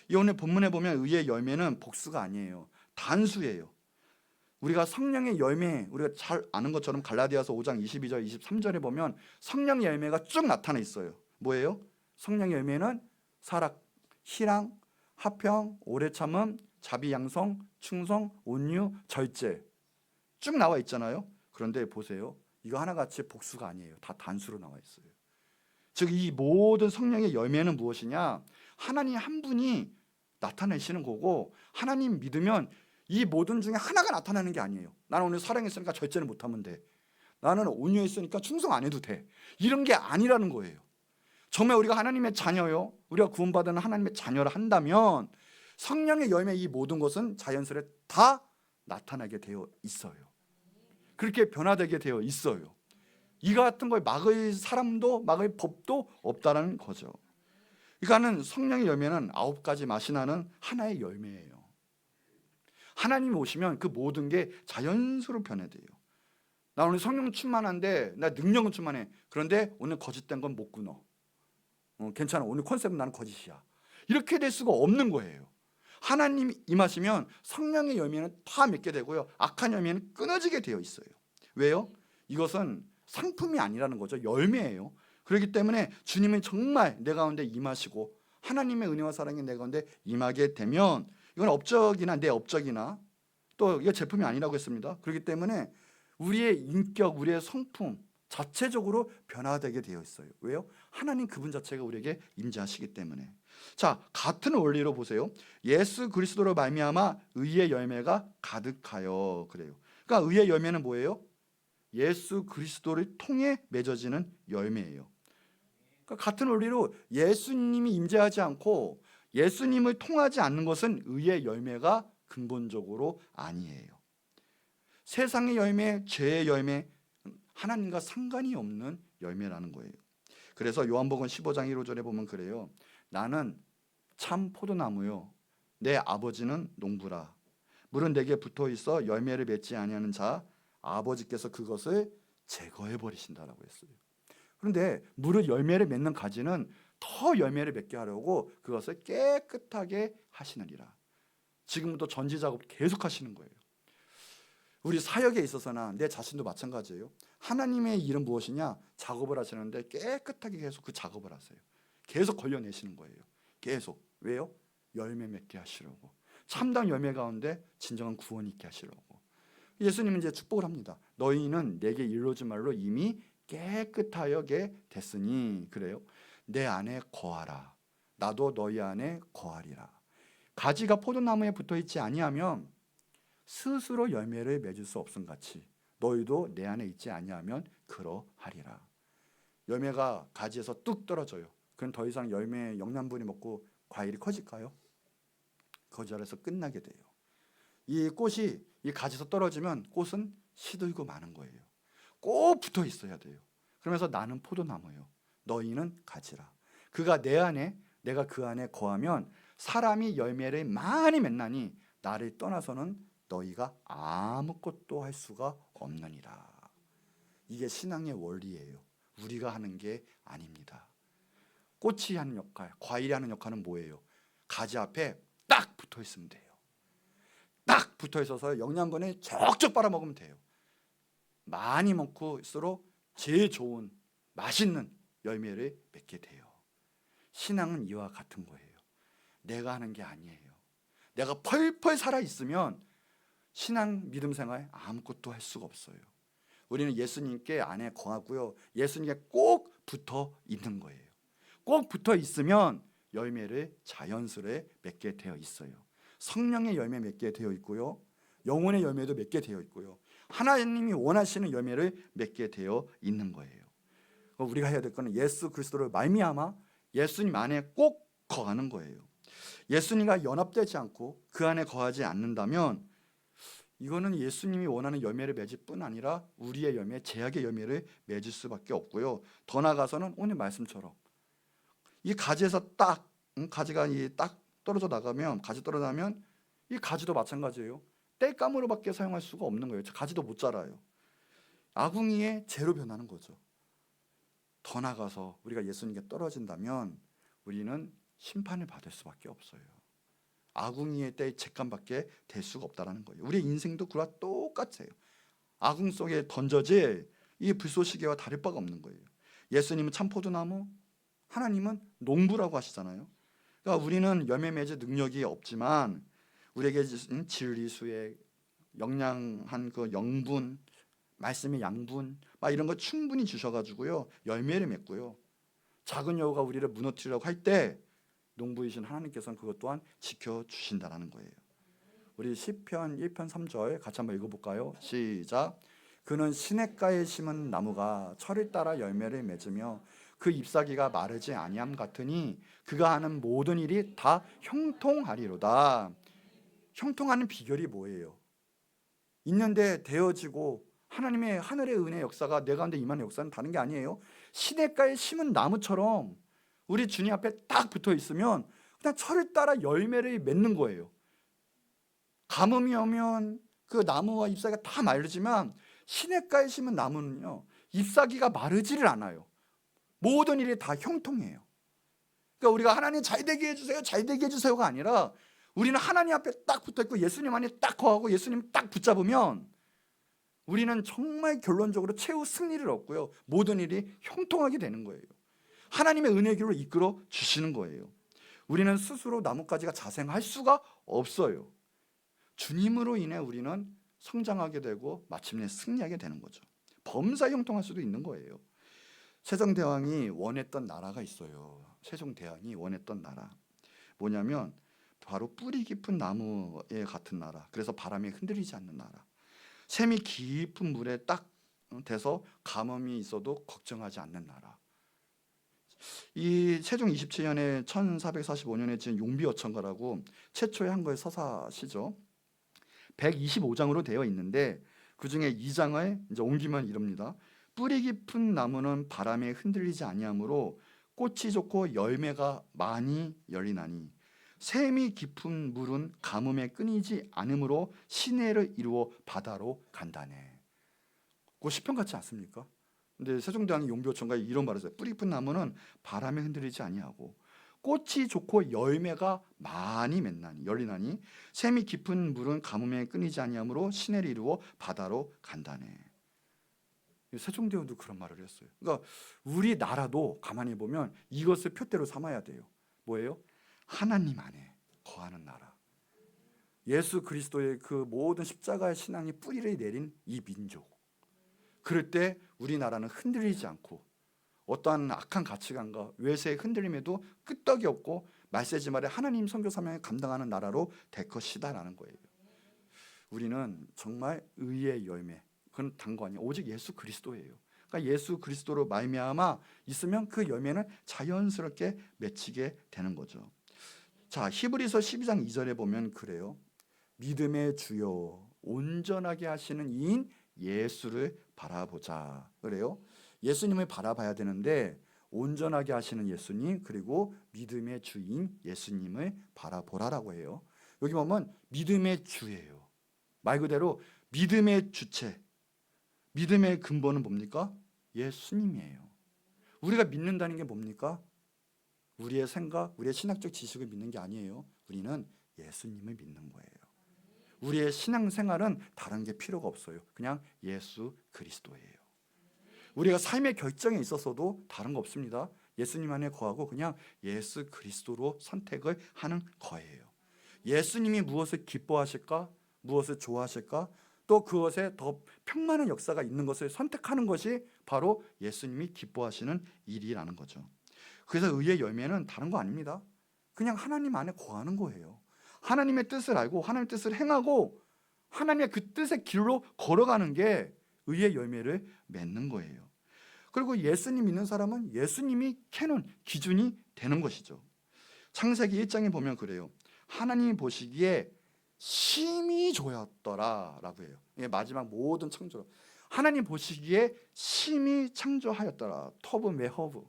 Speaker 1: 이 오늘 본문에 보면 의의 열매는 복수가 아니에요. 단수예요. 우리가 성령의 열매, 우리가 잘 아는 것처럼 갈라디아서 5장 22절 23절에 보면 성령의 열매가 쭉 나타나 있어요. 뭐예요? 성령의 열매는 사랑, 희랑, 화평, 오래 참음, 자비, 양성, 충성, 온유, 절제 쭉 나와 있잖아요. 그런데 보세요. 이거 하나같이 복수가 아니에요. 다 단수로 나와 있어요. 즉 이 모든 성령의 열매는 무엇이냐? 하나님 한 분이 나타내시는 거고, 하나님 믿으면 이 모든 중에 하나가 나타나는 게 아니에요. 나는 오늘 사랑했으니까 절제는 못하면 돼. 나는 온유했으니까 충성 안 해도 돼. 이런 게 아니라는 거예요. 정말 우리가 하나님의 자녀요, 우리가 구원받은 하나님의 자녀를 한다면 성령의 열매 이 모든 것은 자연스레 다 나타나게 되어 있어요. 그렇게 변화되게 되어 있어요. 이 같은 걸 막을 사람도 막을 법도 없다는 거죠. 그러니까는 성령의 열매는 9가지 맛이 나는 하나의 열매예요. 하나님이 오시면 그 모든 게 자연스럽게 변화돼요. 나 오늘 성령 충만한데, 나 능력은 충만해. 그런데 오늘 거짓된 건 못 끊어. 괜찮아. 오늘 컨셉은 나는 거짓이야. 이렇게 될 수가 없는 거예요. 하나님이 임하시면 성령의 열매는 다 맺게 되고요, 악한 열매는 끊어지게 되어 있어요. 왜요? 이것은 상품이 아니라는 거죠. 열매예요. 그렇기 때문에 주님은 정말 내 가운데 임하시고 하나님의 은혜와 사랑이 내 가운데 임하게 되면 이건 업적이나 내 업적이나 또 이거 제품이 아니라고 했습니다. 그렇기 때문에 우리의 인격, 우리의 성품 자체적으로 변화되게 되어 있어요. 왜요? 하나님 그분 자체가 우리에게 임재하시기 때문에. 자, 같은 원리로 보세요. 예수 그리스도로 말미암아 의의 열매가 가득하여, 그래요. 그러니까 의의 열매는 뭐예요? 예수 그리스도를 통해 맺어지는 열매예요. 그러니까 같은 원리로 예수님이 임재하지 않고 예수님을 통하지 않는 것은 의의 열매가 근본적으로 아니에요. 세상의 열매, 죄의 열매, 하나님과 상관이 없는 열매라는 거예요. 그래서 요한복음 15장 1~5절에 보면 그래요. 나는 참 포도나무요, 내 아버지는 농부라. 물은 내게 붙어 있어 열매를 맺지 아니하는 자, 아버지께서 그것을 제거해 버리신다라고 했어요. 그런데 물을 열매를 맺는 가지는 더 열매를 맺게 하려고 그것을 깨끗하게 하시느니라. 지금부터 전지 작업 계속 하시는 거예요. 우리 사역에 있어서나 내 자신도 마찬가지예요. 하나님의 일은 무엇이냐? 작업을 하시는데 깨끗하게 계속 그 작업을 하세요. 계속 걸려내시는 거예요. 계속. 왜요? 열매 맺게 하시려고. 참다운 열매 가운데 진정한 구원이 있게 하시려고. 예수님은 이제 축복을 합니다. 너희는 내게 이르지 말로 이미 깨끗하게 됐으니, 그래요, 내 안에 거하라. 나도 너희 안에 거하리라. 가지가 포도나무에 붙어있지 아니하면 스스로 열매를 맺을 수 없음 같이 너희도 내 안에 있지 아니하면 그러하리라. 열매가 가지에서 뚝 떨어져요. 그럼 더 이상 열매 영양분이 먹고 과일이 커질까요? 그 자리에서 끝나게 돼요. 이 꽃이 이 가지에서 떨어지면 꽃은 시들고 마는 거예요. 꼭 붙어 있어야 돼요. 그러면서 나는 포도나무예요, 너희는 가지라. 그가 내 안에, 내가 그 안에 거하면 사람이 열매를 많이 맺나니 나를 떠나서는 너희가 아무것도 할 수가 없느니라. 이게 신앙의 원리예요. 우리가 하는 게 아닙니다. 꽃이 하는 역할, 과일이 하는 역할은 뭐예요? 가지 앞에 딱 붙어 있으면 돼요. 딱 붙어 있어서 영양분을 쩍쩍 빨아먹으면 돼요. 많이 먹을수록 제일 좋은 맛있는 열매를 맺게 돼요. 신앙은 이와 같은 거예요. 내가 하는 게 아니에요. 내가 펄펄 살아있으면 신앙 믿음 생활 아무것도 할 수가 없어요. 우리는 예수님께 안에 거하고요, 예수님께 꼭 붙어 있는 거예요. 꼭 붙어 있으면 열매를 자연스레 맺게 되어 있어요. 성령의 열매 맺게 되어 있고요, 영혼의 열매도 맺게 되어 있고요, 하나님이 원하시는 열매를 맺게 되어 있는 거예요. 우리가 해야 될 것은 예수 그리스도를 말미암아 예수님 안에 꼭 거하는 거예요. 예수님과 연합되지 않고 그 안에 거하지 않는다면 이거는 예수님이 원하는 열매를 맺을 뿐 아니라 우리의 열매, 제약의 열매를 맺을 수밖에 없고요. 더 나아가서는 오늘 말씀처럼 이 가지에서 가지가 딱 떨어져 나가면, 가지 떨어지면 이 가지도 마찬가지예요. 땔감으로밖에 사용할 수가 없는 거예요. 가지도 못 자라요. 아궁이의 재로 변하는 거죠. 더 나가서 우리가 예수님께 떨어진다면 우리는 심판을 받을 수밖에 없어요. 아궁이의 때의 잿감밖에 될 수가 없다는 거예요. 우리의 인생도 그와 똑같아요. 아궁 속에 던져질 이 불쏘시개와 다를 바가 없는 거예요. 예수님은 참 포도나무, 하나님은 농부라고 하시잖아요. 그러니까 우리는 열매 맺을 능력이 없지만 우리에게 주신 진리 수의 영양한 그 영분, 말씀의 양분, 막 이런 거 충분히 주셔가지고요 열매를 맺고요. 작은 여우가 우리를 무너뜨리려고 할 때 농부이신 하나님께서는 그것 또한 지켜주신다라는 거예요. 우리 시편 1편 3절 같이 한번 읽어볼까요? 시작. 그는 시냇가에 심은 나무가 철을 따라 열매를 맺으며 그 잎사귀가 마르지 아니함 같으니 그가 하는 모든 일이 다 형통하리로다. 형통하는 비결이 뭐예요? 있는데 되어지고 하나님의 하늘의 은혜 역사가 내 가운데 임하는 역사는 다른 게 아니에요. 시냇가에 심은 나무처럼 우리 주님 앞에 딱 붙어 있으면 그냥 철을 따라 열매를 맺는 거예요. 가뭄이 오면 그 나무와 잎사귀가 다 마르지만 시냇가에 심은 나무는요 잎사귀가 마르지를 않아요. 모든 일이 다 형통해요. 그러니까 우리가 하나님 잘 되게 해주세요, 잘 되게 해주세요가 아니라 우리는 하나님 앞에 딱 붙어있고 예수님 안에 딱 거하고 예수님 딱 붙잡으면 우리는 정말 결론적으로 최후 승리를 얻고요 모든 일이 형통하게 되는 거예요. 하나님의 은혜의 길로 이끌어 주시는 거예요. 우리는 스스로 나뭇가지가 자생할 수가 없어요. 주님으로 인해 우리는 성장하게 되고 마침내 승리하게 되는 거죠. 범사에 형통할 수도 있는 거예요. 세종대왕이 원했던 나라가 있어요. 세종대왕이 원했던 나라 뭐냐면 바로 뿌리 깊은 나무에 같은 나라. 그래서 바람에 흔들리지 않는 나라. 샘이 깊은 물에 딱 대서 가뭄이 있어도 걱정하지 않는 나라. 이 세종 27년에 1445년에 지은 용비어천가라고 최초의 한글 서사시죠. 125장으로 되어 있는데 그 중에 2장을 이제 옮기면 이럽니다. 뿌리 깊은 나무는 바람에 흔들리지 아니하므로 꽃이 좋고 열매가 많이 열리나니 샘이 깊은 물은 가뭄에 끊이지 않으므로 시내를 이루어 바다로 간다네. 그 시편 같지 않습니까? 근데 세종대왕이 용비어천가에 이런 말을 했어요. 뿌리 깊은 나무는 바람에 흔들리지 아니하고 꽃이 좋고 열매가 많이 맺나니 열리나니 샘이 깊은 물은 가뭄에 끊이지 아니하므로 시내를 이루어 바다로 간다네. 세종대왕도 그런 말을 했어요. 그러니까 우리나라도 가만히 보면 이것을 표대로 삼아야 돼요. 뭐예요? 하나님 안에 거하는 나라. 예수 그리스도의 그 모든 십자가의 신앙이 뿌리를 내린 이 민족. 그럴 때 우리나라는 흔들리지 않고 어떠한 악한 가치관과 외세의 흔들림에도 끄떡이 없고 말세지 말에 하나님 선교 사명을 감당하는 나라로 될 것이다라는 거예요. 우리는 정말 의의 열매, 그건 단거 아니에요. 오직 예수 그리스도예요. 그러니까 예수 그리스도로 말미암아 있으면 그 열매는 자연스럽게 맺히게 되는 거죠. 자, 히브리서 12장 2절에 보면 그래요. 믿음의 주요 온전하게 하시는 이인 예수를 바라보자. 그래요. 예수님을 바라봐야 되는데 온전하게 하시는 예수님 그리고 믿음의 주인 예수님을 바라보라라고 해요. 여기 보면 믿음의 주예요. 말 그대로 믿음의 주체, 믿음의 근본은 뭡니까? 예수님이에요. 우리가 믿는다는 게 뭡니까? 우리의 생각, 우리의 신학적 지식을 믿는 게 아니에요. 우리는 예수님을 믿는 거예요. 우리의 신앙생활은 다른 게 필요가 없어요. 그냥 예수 그리스도예요. 우리가 삶의 결정에 있어서도 다른 거 없습니다. 예수님 안에 거하고 그냥 예수 그리스도로 선택을 하는 거예요. 예수님이 무엇을 기뻐하실까? 무엇을 좋아하실까? 또 그것에 더 평만한 역사가 있는 것을 선택하는 것이 바로 예수님이 기뻐하시는 일이라는 거죠. 그래서 의의 열매는 다른 거 아닙니다. 그냥 하나님 안에 거하는 거예요. 하나님의 뜻을 알고 하나님의 뜻을 행하고 하나님의 그 뜻의 길로 걸어가는 게 의의 열매를 맺는 거예요. 그리고 예수님 믿는 사람은 예수님이 캐는 기준이 되는 것이죠. 창세기 1장에 보면 그래요. 하나님이 보시기에 심히 좋았더라 라고 해요. 이게 마지막 모든 창조. 하나님 보시기에 심히 창조하였더라. 터브 메허브.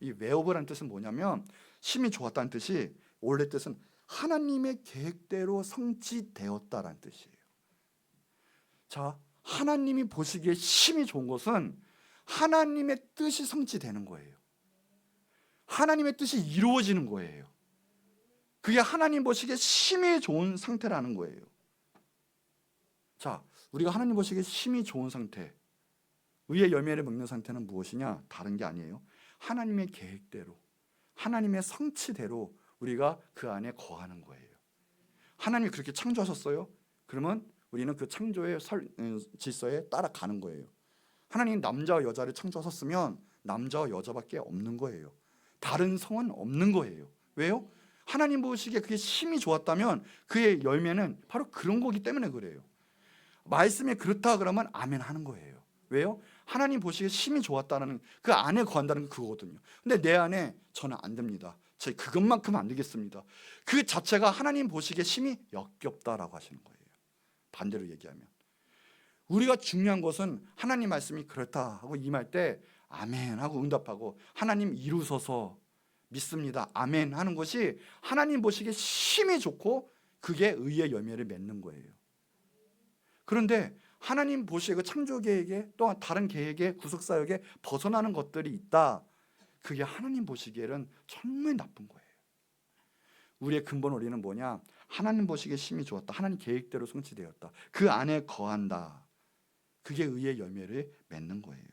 Speaker 1: 이 메허브라는 뜻은 뭐냐면 심히 좋았다는 뜻이 원래 뜻은 하나님의 계획대로 성취되었다라는 뜻이에요. 자, 하나님이 보시기에 심히 좋은 것은 하나님의 뜻이 성취되는 거예요. 하나님의 뜻이 이루어지는 거예요. 그게 하나님 보시기에 심히 좋은 상태라는 거예요. 자, 우리가 하나님 보시기에 심히 좋은 상태, 의의 열매를 먹는 상태는 무엇이냐? 다른 게 아니에요. 하나님의 계획대로, 하나님의 성취대로 우리가 그 안에 거하는 거예요. 하나님이 그렇게 창조하셨어요? 그러면 우리는 그 창조의 질서에 따라가는 거예요. 하나님 남자와 여자를 창조하셨으면 남자와 여자밖에 없는 거예요. 다른 성은 없는 거예요. 왜요? 하나님 보시기에 그게 심히 좋았다면 그의 열매는 바로 그런 거기 때문에 그래요. 말씀이 그렇다 그러면 아멘 하는 거예요. 왜요? 하나님 보시기에 심히 좋았다는 그 안에 거한다는 건 그거거든요. 근데 내 안에 저는 안 됩니다. 저 그것만큼 안 되겠습니다. 그 자체가 하나님 보시기에 심히 역겹다라고 하시는 거예요. 반대로 얘기하면 우리가 중요한 것은 하나님 말씀이 그렇다 하고 임할 때 아멘 하고 응답하고 하나님 이루소서 믿습니다 아멘 하는 것이 하나님 보시기에 심히 좋고 그게 의의 열매를 맺는 거예요. 그런데 하나님 보시기에 그 창조 계획에 또 다른 계획에 구속사역에 벗어나는 것들이 있다. 그게 하나님 보시기에는 정말 나쁜 거예요. 우리의 근본 원리는 뭐냐? 하나님 보시기에 심히 좋았다. 하나님 계획대로 성취되었다. 그 안에 거한다. 그게 의의 열매를 맺는 거예요.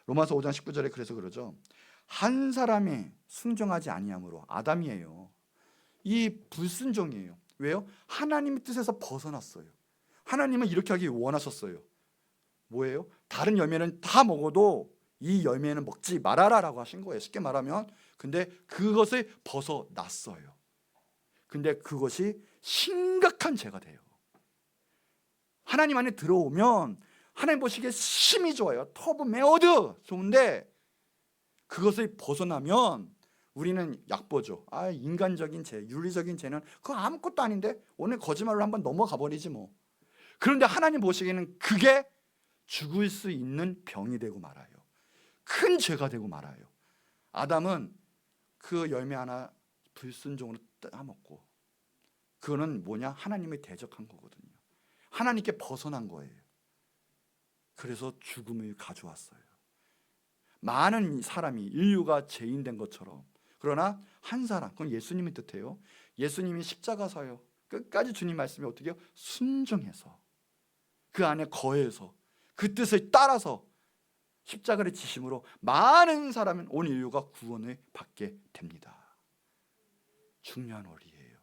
Speaker 1: 로마서 5장 19절에 그래서 그러죠. 한 사람이 순종하지 아니함으로 아담이에요. 이 불순종이에요. 왜요? 하나님의 뜻에서 벗어났어요. 하나님은 이렇게 하기 원하셨어요. 뭐예요? 다른 열매는 다 먹어도 이 열매는 먹지 말아라라고 하신 거예요. 쉽게 말하면. 근데 그것을 벗어났어요. 근데 그것이 심각한 죄가 돼요. 하나님 안에 들어오면 하나님 보시기에 심히 좋아요. 터브 메어드 좋은데 그것을 벗어나면 우리는 약보죠. 인간적인 죄, 윤리적인 죄는 그거 아무것도 아닌데 오늘 거짓말로 한번 넘어가 버리지 뭐. 그런데 하나님 보시기에는 그게 죽을 수 있는 병이 되고 말아요. 큰 죄가 되고 말아요. 아담은 그 열매 하나 불순종으로 따먹고 그거는 뭐냐? 하나님을 대적한 거거든요. 하나님께 벗어난 거예요. 그래서 죽음을 가져왔어요. 많은 사람이 인류가 죄인 된 것처럼. 그러나 한 사람, 그건 예수님의 뜻이에요. 예수님이 십자가 사요. 끝까지 주님 말씀에 어떻게 해요? 순종해서 그 안에 거해서 그 뜻을 따라서 십자가를 지심으로 많은 사람은 온 인류가 구원을 받게 됩니다. 중요한 원리예요.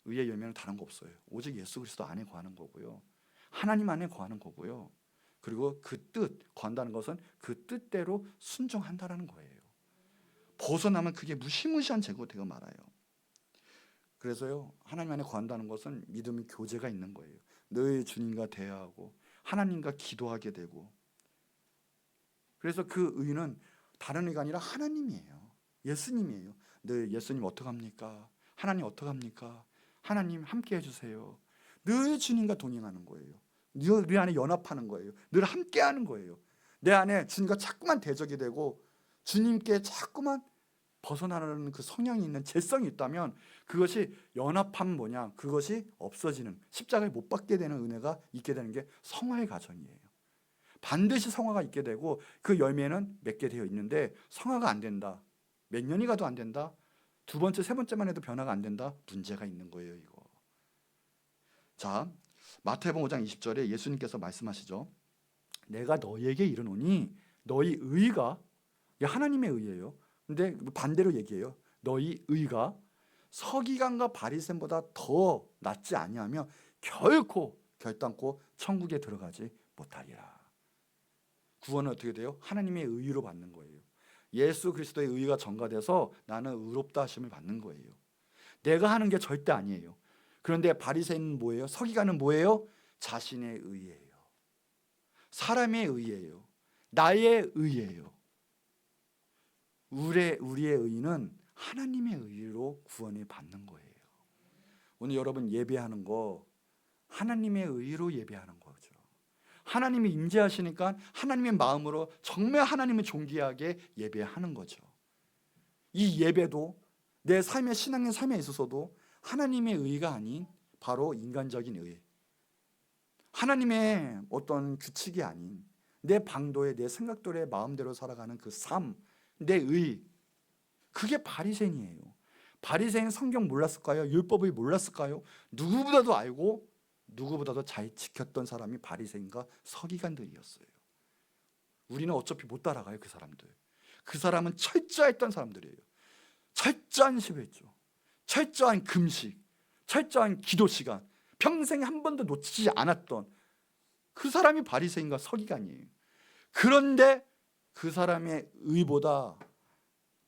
Speaker 1: 의의 열매는 다른 거 없어요. 오직 예수 그리스도 안에 거하는 거고요. 하나님 안에 거하는 거고요. 그리고 그 뜻, 거한다는 것은 그 뜻대로 순종한다라는 거예요. 벗어나면 그게 무시무시한 죄가 되고 말아요. 그래서요, 하나님 안에 거한다는 것은 믿음의 교제가 있는 거예요. 늘 주님과 대화하고 하나님과 기도하게 되고. 그래서 그 의는 다른 의가 아니라 하나님이에요. 예수님이에요. 늘 예수님 어떡합니까? 하나님 어떡합니까? 하나님 함께 해주세요. 늘 주님과 동행하는 거예요. 늘 안에 연합하는 거예요. 늘 함께 하는 거예요. 내 안에 주님과 자꾸만 대적이 되고 주님께 자꾸만 벗어나는 그 성향이 있는 죄성이 있다면 그것이 연합하면 뭐냐? 그것이 없어지는, 십자가에 못 박게 되는 은혜가 있게 되는 게 성화의 과정이에요. 반드시 성화가 있게 되고 그 열매는 맺게 되어 있는데 성화가 안 된다. 몇 년이 가도 안 된다. 두 번째, 세 번째만 해도 변화가 안 된다. 문제가 있는 거예요, 이거. 자, 마태복음 5장 20절에 예수님께서 말씀하시죠. 내가 너희에게 이르노니 너희 의가, 하나님의 의예요. 근데 반대로 얘기해요. 너희 의가 서기관과 바리새인보다 더 낫지 아니하며 결단코 천국에 들어가지 못하리라. 구원은 어떻게 돼요? 하나님의 의로 받는 거예요. 예수 그리스도의 의가 전가돼서 나는 의롭다 하심을 받는 거예요. 내가 하는 게 절대 아니에요. 그런데 바리새인은 뭐예요? 서기관은 뭐예요? 자신의 의예요. 사람의 의예요. 나의 의예요. 우리의 의는 하나님의 의로 구원을 받는 거예요. 오늘 여러분 예배하는 거 하나님의 의로 예배하는 거죠. 하나님이 임재하시니까 하나님의 마음으로 정말 하나님을 존귀하게 예배하는 거죠. 이 예배도 내 삶의 신앙의 삶에 있어서도 하나님의 의가 아닌 바로 인간적인 의, 하나님의 어떤 규칙이 아닌 내 방도에 내 생각대로의 마음대로 살아가는 그 삶, 내 의, 그게 바리새인이에요. 바리새인 성경 몰랐을까요? 율법을 몰랐을까요? 누구보다도 알고 누구보다도 잘 지켰던 사람이 바리새인과 서기관들이었어요. 우리는 어차피 못 따라가요, 그 사람들. 그 사람은 철저했던 사람들이에요. 철저한 시배죠. 철저한 금식, 철저한 기도 시간, 평생에 한 번도 놓치지 않았던 그 사람이 바리새인과 서기관이에요. 그런데 그 사람의 의보다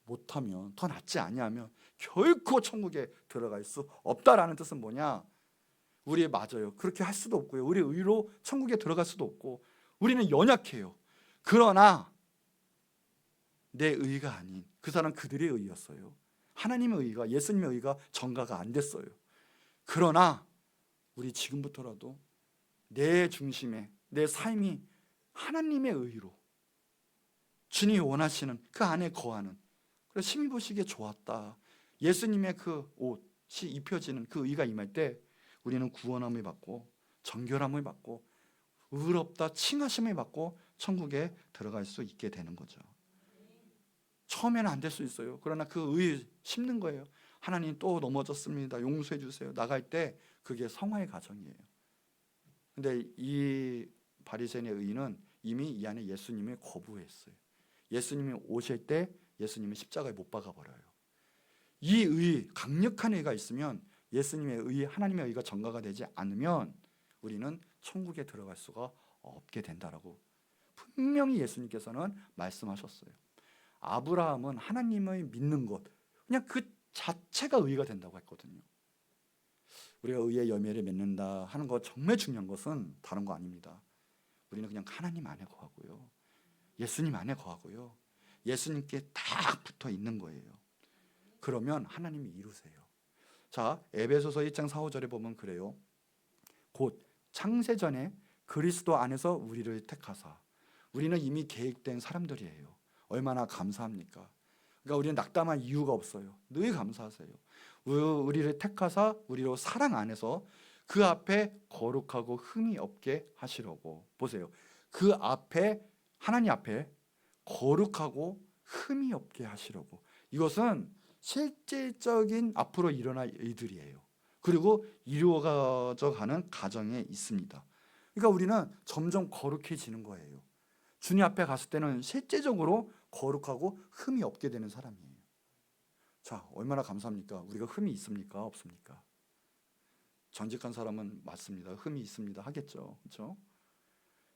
Speaker 1: 못하면, 더 낫지 아니하면 결코 천국에 들어갈 수 없다라는 뜻은 뭐냐? 우리 맞아요. 그렇게 할 수도 없고요. 우리 의로 천국에 들어갈 수도 없고 우리는 연약해요. 그러나 내 의가 아닌 그 사람 그들의 의였어요. 하나님의 의가, 예수님의 의가 전가가 안 됐어요. 그러나 우리 지금부터라도 내 중심에 내 삶이 하나님의 의로 주님이 원하시는 그 안에 거하는, 그래서 심히 보시기에 좋았다. 예수님의 그 옷이 입혀지는 그 의가 임할 때 우리는 구원함을 받고 정결함을 받고 의롭다 칭하심을 받고 천국에 들어갈 수 있게 되는 거죠. 처음에는 안 될 수 있어요. 그러나 그 의 심는 거예요. 하나님 또 넘어졌습니다. 용서해 주세요. 나갈 때 그게 성화의 과정이에요. 근데 이 바리새인의 의는 이미 이 안에 예수님을 거부했어요. 예수님이 오실 때 예수님을 십자가에 못 박아 버려요. 이 의, 강력한 의가 있으면, 예수님의 의, 하나님의 의가 전가가 되지 않으면 우리는 천국에 들어갈 수가 없게 된다라고 분명히 예수님께서는 말씀하셨어요. 아브라함은 하나님을 믿는 것, 그냥 그 자체가 의가 된다고 했거든요. 우리가 의의 열매를 맺는다 하는 것, 정말 중요한 것은 다른 거 아닙니다. 우리는 그냥 하나님 안에 거하고요, 예수님 안에 거하고요, 예수님께 딱 붙어 있는 거예요. 그러면 하나님이 이루세요. 자, 에베소서 1장 4, 5절에 보면 그래요. 곧 창세전에 그리스도 안에서 우리를 택하사. 우리는 이미 계획된 사람들이에요. 얼마나 감사합니까? 그러니까 우리는 낙담할 이유가 없어요. 늘 감사하세요. 우리를 택하사 우리로 사랑 안에서 그 앞에 거룩하고 흠이 없게 하시려고. 보세요. 그 앞에, 하나님 앞에 거룩하고 흠이 없게 하시려고. 이것은 실질적인 앞으로 일어날 일들이에요. 그리고 이루어져 가는 과정에 있습니다. 그러니까 우리는 점점 거룩해지는 거예요. 주님 앞에 갔을 때는 실제적으로 거룩하고 흠이 없게 되는 사람이에요. 자, 얼마나 감사합니까? 우리가 흠이 있습니까? 없습니까? 정직한 사람은 맞습니다. 흠이 있습니다. 하겠죠. 그렇죠?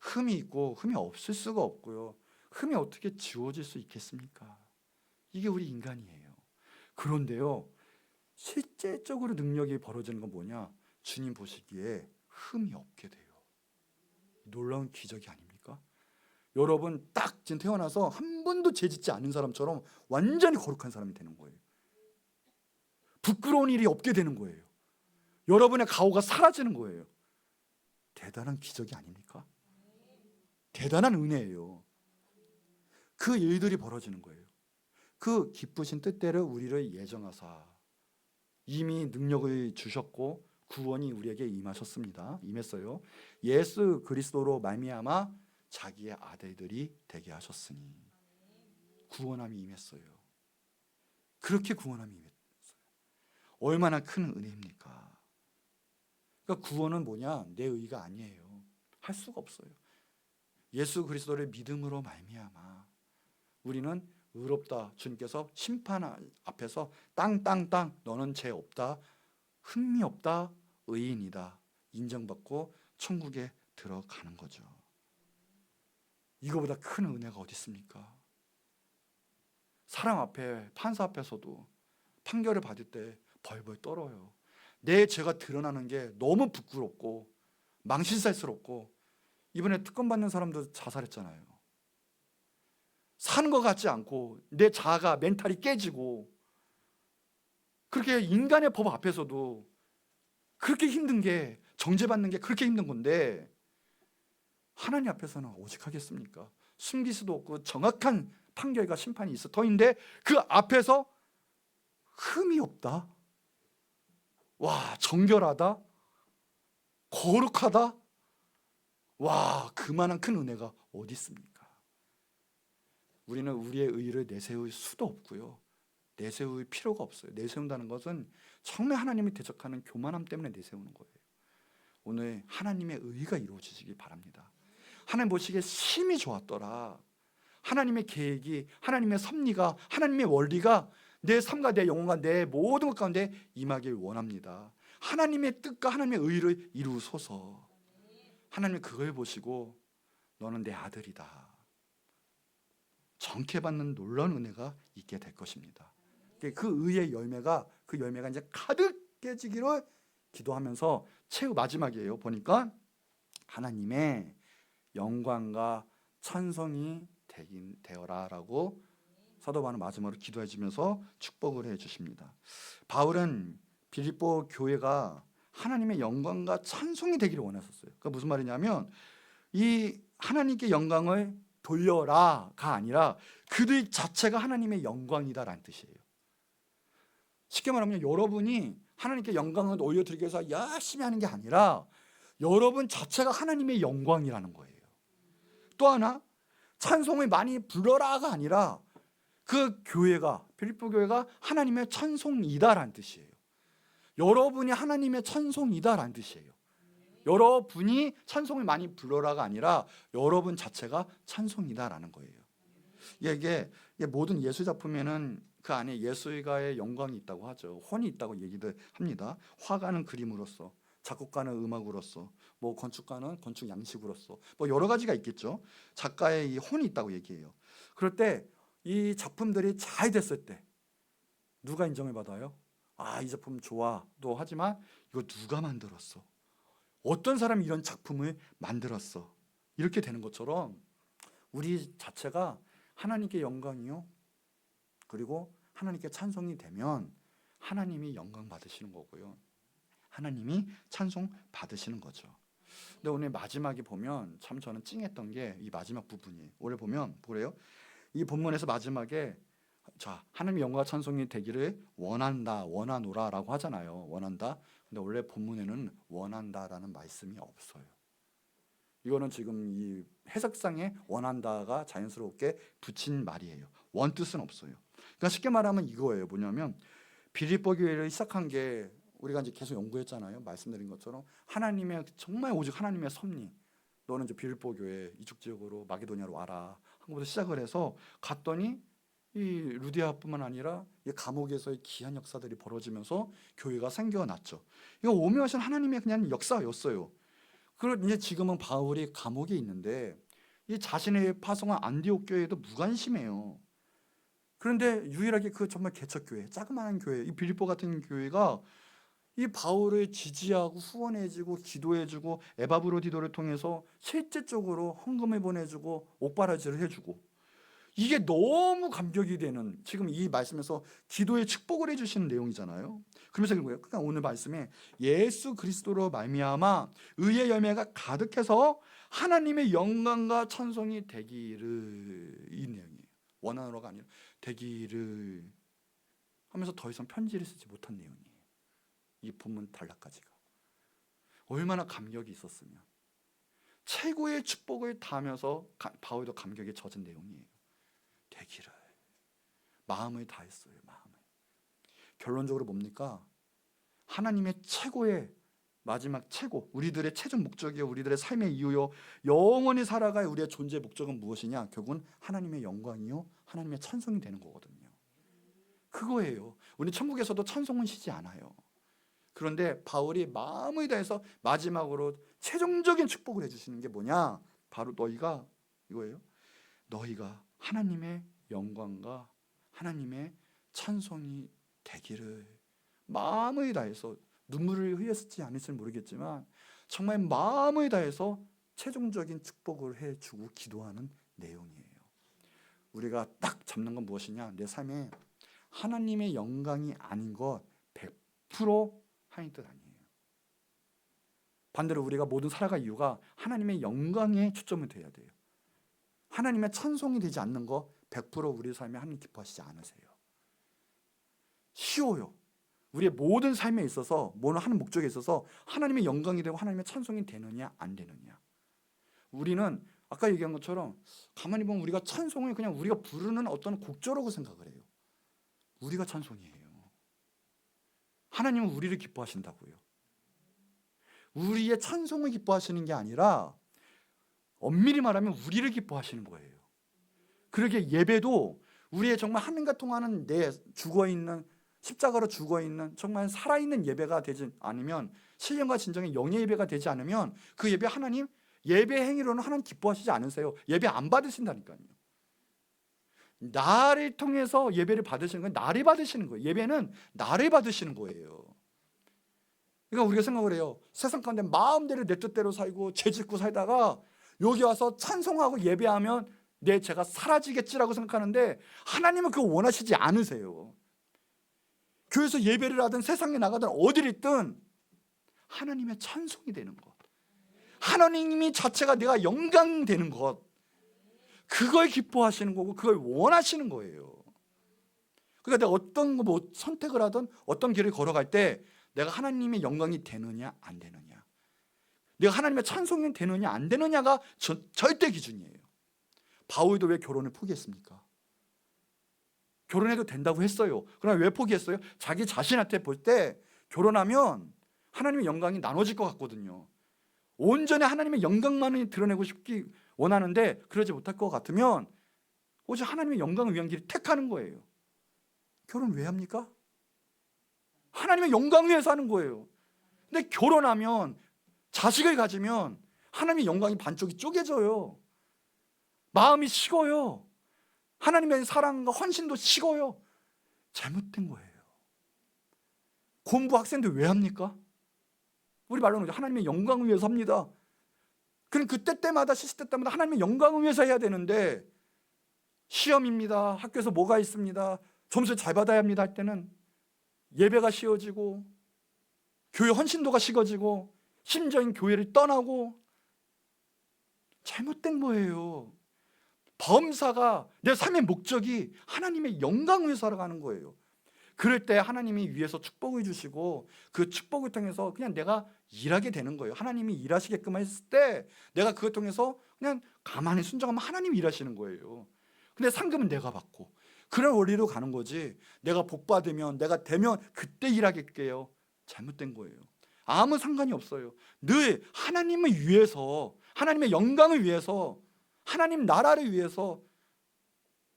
Speaker 1: 흠이 있고 흠이 없을 수가 없고요. 흠이 어떻게 지워질 수 있겠습니까? 이게 우리 인간이에요. 그런데요, 실제적으로 능력이 벌어지는 건 뭐냐? 주님 보시기에 흠이 없게 돼요. 놀라운 기적이 아닙니까? 여러분 딱 지금 태어나서 한 번도 죄 짓지 않은 사람처럼 완전히 거룩한 사람이 되는 거예요. 부끄러운 일이 없게 되는 거예요. 여러분의 가오가 사라지는 거예요. 대단한 기적이 아닙니까? 대단한 은혜예요. 그 일들이 벌어지는 거예요. 그 기쁘신 뜻대로 우리를 예정하사 이미 능력을 주셨고 구원이 우리에게 임하셨습니다. 임했어요. 예수 그리스도로 말미암아 자기의 아들들이 되게 하셨으니 구원함이 임했어요. 그렇게 구원함이 임했어요. 얼마나 큰 은혜입니까? 그러니까 구원은 뭐냐? 내 의가 아니에요. 할 수가 없어요. 예수 그리스도를 믿음으로 말미암아 우리는 의롭다. 주님께서 심판 앞에서 땅땅땅 너는 죄 없다, 흠이 없다, 의인이다 인정받고 천국에 들어가는 거죠. 이거보다 큰 은혜가 어디 있습니까? 사람 앞에, 판사 앞에서도 판결을 받을 때 벌벌 떨어요. 내 죄가 드러나는 게 너무 부끄럽고 망신살스럽고, 이번에 특검 받는 사람도 자살했잖아요. 사는 것 같지 않고 내 자아가, 멘탈이 깨지고, 그렇게 인간의 법 앞에서도 그렇게 힘든 게, 정죄받는 게 그렇게 힘든 건데 하나님 앞에서는 오직 하겠습니까? 숨길 수도 없고 정확한 판결과 심판이 있을 터인데 그 앞에서 흠이 없다, 와 정결하다, 거룩하다, 와 그만한 큰 은혜가 어디 있습니까? 우리는 우리의 의를 내세울 수도 없고요, 내세울 필요가 없어요. 내세운다는 것은 정말 하나님을 대적하는 교만함 때문에 내세우는 거예요. 오늘 하나님의 의가 이루어지시기 바랍니다. 하나님 보시기에 심히 좋았더라. 하나님의 계획이, 하나님의 섭리가, 하나님의 원리가 내 삶과 내 영혼과 내 모든 것 가운데 임하길 원합니다. 하나님의 뜻과 하나님의 의를 이루소서. 하나님이 그걸 보시고 너는 내 아들이다, 정케받는 놀라운 은혜가 있게 될 것입니다. 그 의의 열매가, 그 열매가 이제 가득해지기를 기도하면서 최후 마지막이에요. 보니까 하나님의 영광과 찬송이 되어라 라고 사도 바울은 마지막으로 기도해 주면서 축복을 해 주십니다. 바울은 빌립보 교회가 하나님의 영광과 찬송이 되기를 원했었어요. 그러니까 무슨 말이냐면 이 하나님께 영광을 돌려라가 아니라 그들 자체가 하나님의 영광이다라는 뜻이에요. 쉽게 말하면 여러분이 하나님께 영광을 올려드리기 위해서 열심히 하는 게 아니라 여러분 자체가 하나님의 영광이라는 거예요. 또 하나, 찬송을 많이 불러라가 아니라 그 교회가, 빌립보 교회가 하나님의 찬송이다라는 뜻이에요. 여러분이 하나님의 찬송이다라는 뜻이에요. 여러분이 찬송을 많이 불러라가 아니라 여러분 자체가 찬송이다라는 거예요. 이게 모든 예술 작품에는 그 안에 예술가의 영광이 있다고 하죠. 혼이 있다고 얘기들 합니다. 화가는 그림으로서, 작곡가는 음악으로서, 뭐 건축가는 건축 양식으로서, 뭐 여러 가지가 있겠죠. 작가의 이 혼이 있다고 얘기해요. 그럴 때 이 작품들이 잘 됐을 때 누가 인정을 받아요? 아, 이 작품 좋아도 하지만 이거 누가 만들었어? 어떤 사람이 이런 작품을 만들었어? 이렇게 되는 것처럼 우리 자체가 하나님께 영광이요, 그리고 하나님께 찬송이 되면 하나님이 영광 받으시는 거고요, 하나님이 찬송 받으시는 거죠. 근데 오늘 마지막에 보면 참 저는 찡했던 게 이 마지막 부분이에요. 오늘 보면 뭐래요? 이 본문에서 마지막에 자, 하나님의 영광과 찬송이 되기를 원한다, 원하노라 라고 하잖아요. 원한다. 근데 원래 본문에는 원한다라는 말씀이 없어요. 이거는 지금 이 해석상에 원한다가 자연스럽게 붙인 말이에요. 원 뜻은 없어요. 그러니까 쉽게 말하면 이거예요. 뭐냐면 빌립보 교회를 시작한 게 우리가 이제 계속 연구했잖아요. 말씀드린 것처럼 하나님의, 정말 오직 하나님의 섭리. 너는 이제 빌립보 교회 이쪽 지역으로 마게도냐로 와라 한 것부터 시작을 해서 갔더니 이 루디아뿐만 아니라 이 감옥에서의 기한 역사들이 벌어지면서 교회가 생겨났죠. 이거 오묘하신 하나님의 그냥 역사였어요. 그리고 이제 지금은 바울이 감옥에 있는데 이 자신의 파송한 안디옥 교회에도 무관심해요. 그런데 유일하게 그 정말 개척교회, 자그마한 교회, 이 빌립보 같은 교회가 이 바울을 지지하고 후원해주고 기도해주고 에바브로디도를 통해서 실제적으로 헌금을 보내주고 옥바라지를 해주고, 이게 너무 감격이 되는, 지금 이 말씀에서 기도의 축복을 해주시는 내용이잖아요. 그러면서 그거예요. 그러니까 오늘 말씀에 예수 그리스도로 말미암아 의의 열매가 가득해서 하나님의 영광과 찬송이 되기를, 이 내용이에요. 원하노라가 아니라 되기를 하면서 더 이상 편지를 쓰지 못한 내용이에요. 이 본문 단락까지가 얼마나 감격이 있었으면, 최고의 축복을 다하면서 바울도 감격에 젖은 내용이에요. 되기를 마음을 다했어요. 마음을. 결론적으로 뭡니까? 하나님의 최고의 마지막 최고, 우리들의 최종 목적이요, 우리들의 삶의 이유요, 영원히 살아갈 우리의 존재 목적은 무엇이냐? 결국은 하나님의 영광이요, 하나님의 찬송이 되는 거거든요. 그거예요. 우리 천국에서도 찬송은 쉬지 않아요. 그런데 바울이 마음을 다해서 마지막으로 최종적인 축복을 해주시는 게 뭐냐? 바로 너희가, 이거예요. 너희가 하나님의 영광과 하나님의 찬송이 되기를, 마음을 다해서, 눈물을 흘렸을지 아닐지 모르겠지만 정말 마음을 다해서 최종적인 축복을 해주고 기도하는 내용이에요. 우리가 딱 잡는 건 무엇이냐? 내 삶에 하나님의 영광이 아닌 것 100% 하나님 뜻 아니에요. 반대로 우리가 모든 살아갈 이유가 하나님의 영광에 초점을 둬야 돼요. 하나님의 찬송이 되지 않는 거 100% 우리 삶에 하나님 기뻐하시지 않으세요. 쉬워요. 우리의 모든 삶에 있어서, 뭐는 하는 목적에 있어서 하나님의 영광이 되고 하나님의 찬송이 되느냐 안 되느냐. 우리는 아까 얘기한 것처럼 가만히 보면 우리가 찬송을 그냥 우리가 부르는 어떤 곡조라고 생각을 해요. 우리가 찬송이에요. 하나님은 우리를 기뻐하신다고요. 우리의 찬송을 기뻐하시는 게 아니라 엄밀히 말하면 우리를 기뻐하시는 거예요. 그러기에 예배도 우리의 정말 하나님과 통하는 내 죽어있는 십자가로 죽어있는 정말 살아있는 예배가 되지 않으면, 신령과 진정의 영의 예배가 되지 않으면 그 예배 하나님, 예배 행위로는 하나님 기뻐하시지 않으세요. 예배 안 받으신다니까요. 나를 통해서 예배를 받으시는 건 나를 받으시는 거예요. 예배는 나를 받으시는 거예요. 그러니까 우리가 생각을 해요. 세상 가운데 마음대로 내 뜻대로 살고 죄 짓고 살다가 여기 와서 찬송하고 예배하면 내 죄가 사라지겠지라고 생각하는데, 하나님은 그거 원하시지 않으세요. 교회에서 예배를 하든 세상에 나가든 어디를 있든 하나님의 찬송이 되는 것, 하나님이 자체가 내가 영광 되는 것, 그걸 기뻐하시는 거고 그걸 원하시는 거예요. 그러니까 내가 어떤 선택을 하든 어떤 길을 걸어갈 때 내가 하나님의 영광이 되느냐 안 되느냐, 내가 하나님의 찬송이 되느냐 안 되느냐가 절대 기준이에요. 바울도 왜 결혼을 포기했습니까? 결혼해도 된다고 했어요. 그러나 왜 포기했어요? 자기 자신한테 볼 때 결혼하면 하나님의 영광이 나눠질 것 같거든요. 온전히 하나님의 영광만을 드러내고 싶기 원하는데 그러지 못할 것 같으면 오직 하나님의 영광을 위한 길을 택하는 거예요. 결혼 왜 합니까? 하나님의 영광을 위해서 하는 거예요. 근데 결혼하면, 자식을 가지면 하나님의 영광이 반쪽이 쪼개져요. 마음이 식어요. 하나님의 사랑과 헌신도 식어요. 잘못된 거예요. 공부 학생들 왜 합니까? 우리 말로는 하나님의 영광을 위해서 합니다. 그럼 그때 때마다, 시시때 때마다 하나님의 영광을 위해서 해야 되는데, 시험입니다, 학교에서 뭐가 있습니다, 점수를 잘 받아야 합니다 할 때는 예배가 쉬워지고 교회 헌신도가 식어지고 심지어는 교회를 떠나고, 잘못된 거예요. 범사가, 내 삶의 목적이 하나님의 영광을 위해서 살아가는 거예요. 그럴 때 하나님이 위에서 축복을 주시고 그 축복을 통해서 그냥 내가 일하게 되는 거예요. 하나님이 일하시게끔 했을 때 내가 그걸 통해서 그냥 가만히 순종하면 하나님이 일하시는 거예요. 근데 상금은 내가 받고, 그런 원리로 가는 거지, 내가 복 받으면, 내가 되면 그때 일하겠게요. 잘못된 거예요. 아무 상관이 없어요. 늘 하나님을 위해서, 하나님의 영광을 위해서, 하나님 나라를 위해서,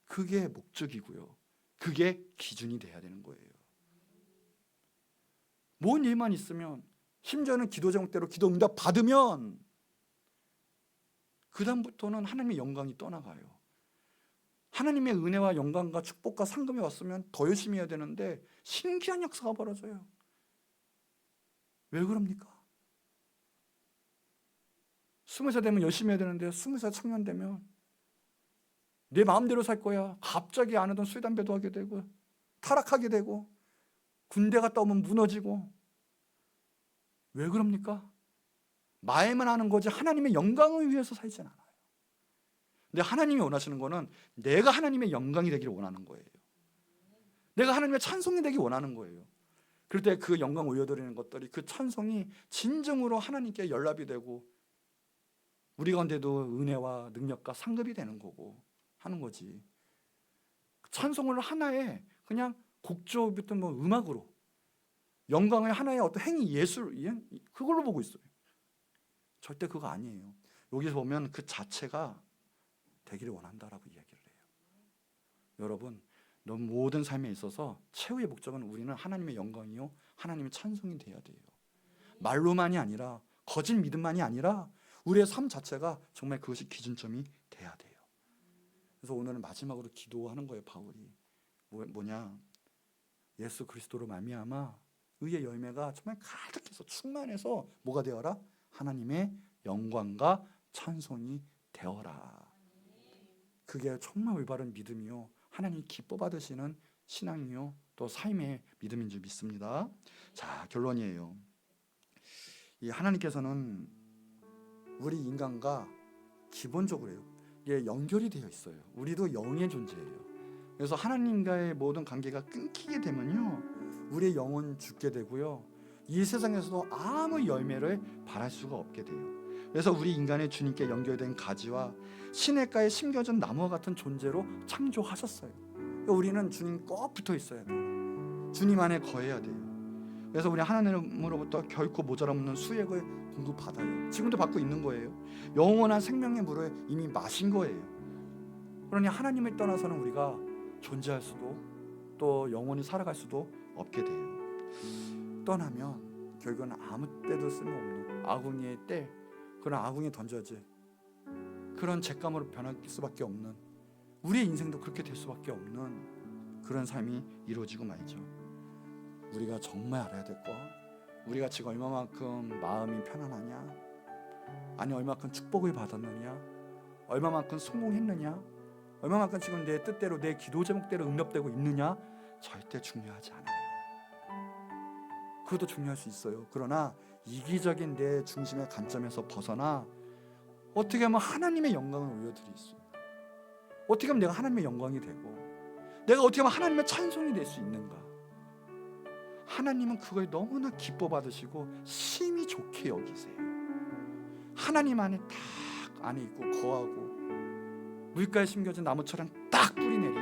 Speaker 1: 그게 목적이고요. 그게 기준이 돼야 되는 거예요. 뭔 일만 있으면, 심지어는 기도 제목대로 기도 응답 받으면 그 다음부터는 하나님의 영광이 떠나가요. 하나님의 은혜와 영광과 축복과 상금이 왔으면 더 열심히 해야 되는데 신기한 역사가 벌어져요. 왜 그럽니까? 20살 되면 열심히 해야 되는데 20살 청년 되면 내 마음대로 살 거야. 갑자기 안 하던 술 담배도 하게 되고 타락하게 되고 군대 갔다 오면 무너지고. 왜 그럽니까? 말만 하는 거지 하나님의 영광을 위해서 살지 않아요. 근데 하나님이 원하시는 거는 내가 하나님의 영광이 되기를 원하는 거예요. 내가 하나님의 찬송이 되기 원하는 거예요. 그럴 때 그 영광 올려드리는 것들이, 그 찬송이 진정으로 하나님께 연락이 되고 우리 가운데도 은혜와 능력과 상급이 되는 거고 하는 거지. 찬송을 하나의 그냥 곡조부터 뭐 음악으로, 영광의 하나의 어떤 행위, 예술, 그걸로 보고 있어요. 절대 그거 아니에요. 여기서 보면 그 자체가 되기를 원한다라고 이야기를 해요. 여러분, 너무 모든 삶에 있어서 최후의 목적은 우리는 하나님의 영광이요, 하나님의 찬송이 돼야 돼요. 말로만이 아니라, 거짓 믿음만이 아니라 우리의 삶 자체가 정말 그것이 기준점이 돼야 돼요. 그래서 오늘은 마지막으로 기도하는 거예요. 바울이 뭐냐, 예수 그리스도로 말미암아 의의 열매가 정말 가득해서 충만해서 뭐가 되어라? 하나님의 영광과 찬송이 되어라. 그게 정말 올바른 믿음이요, 하나님 기뻐 받으시는 신앙이요, 또 삶의 믿음인 줄 믿습니다. 자, 결론이에요. 이 하나님께서는 우리 인간과 기본적으로요, 이게 연결이 되어 있어요. 우리도 영의 존재예요. 그래서 하나님과의 모든 관계가 끊기게 되면요, 우리의 영은 죽게 되고요, 이 세상에서도 아무 열매를 발할 수가 없게 돼요. 그래서 우리 인간의 주님께 연결된 가지와 시냇가에 심겨진 나무와 같은 존재로 창조하셨어요. 그러니까 우리는 주님 꼭 붙어 있어야 돼요. 주님 안에 거해야 돼요. 그래서 우리 하나님으로부터 결코 모자람없는 수액을 공급받아요. 지금도 받고 있는 거예요. 영원한 생명의 물을 이미 마신 거예요. 그러니 하나님을 떠나서는 우리가 존재할 수도, 또 영원히 살아갈 수도 없게 돼요. 떠나면 결국은 아무 때도 쓸모없는 아궁이의 때, 그런 아궁이에 던져지 그런 잿감으로 변할 수밖에 없는, 우리의 인생도 그렇게 될 수밖에 없는 그런 삶이 이루어지고 말죠. 우리가 정말 알아야 될 거, 우리가 지금 얼마만큼 마음이 편안하냐, 아니 얼마만큼 축복을 받았느냐, 얼마만큼 성공했느냐, 얼마만큼 지금 내 뜻대로 내 기도 제목대로 응답되고 있느냐, 절대 중요하지 않아요. 그것도 중요할 수 있어요. 그러나 이기적인 내 중심의 관점에서 벗어나 어떻게 하면 하나님의 영광을 올려드릴 수 있는가, 어떻게 하면 내가 하나님의 영광이 되고 내가 어떻게 하면 하나님의 찬송이 될 수 있는가. 하나님은 그걸 너무나 기뻐 받으시고 심히 좋게 여기세요. 하나님 안에 딱 안에 있고 거하고 물가에 심겨진 나무처럼 딱 뿌리 내리고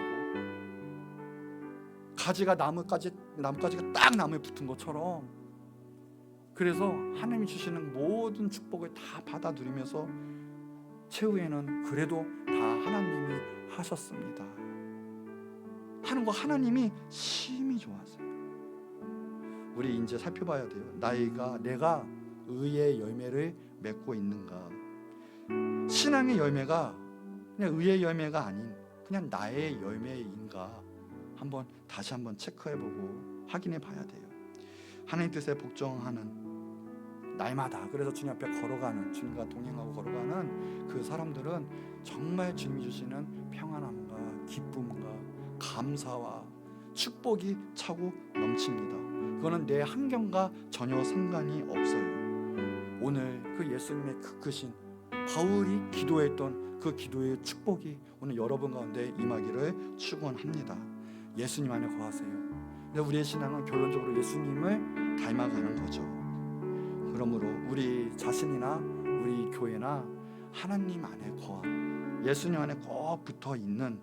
Speaker 1: 가지가 나뭇가지가 딱 나무에 붙은 것처럼, 그래서 하나님이 주시는 모든 축복을 다 받아 누리면서 최후에는 그래도 다 하나님이 하셨습니다 하는 거 하나님이 심히 좋아하세요. 우리 이제 살펴봐야 돼요. 내가 의의 열매를 맺고 있는가. 신앙의 열매가 그냥 의의 열매가 아닌 그냥 나의 열매인가 다시 한번 체크해보고 확인해 봐야 돼요. 하나님 뜻에 복종하는 날마다, 그래서 주님 앞에 걸어가는, 주님과 동행하고 걸어가는 그 사람들은 정말 주님이 주시는 평안함과 기쁨과 감사와 축복이 차고 넘칩니다. 그거는 내 환경과 전혀 상관이 없어요. 오늘 그 예수님의 그 크신 바울이 기도했던 그 기도의 축복이 오늘 여러분 가운데 임하기를 축원합니다. 예수님 안에 거하세요. 우리의 신앙은 결론적으로 예수님을 닮아가는 거죠. 그러므로 우리 자신이나 우리 교회나 하나님 안에 예수님 안에 꼭 붙어 있는,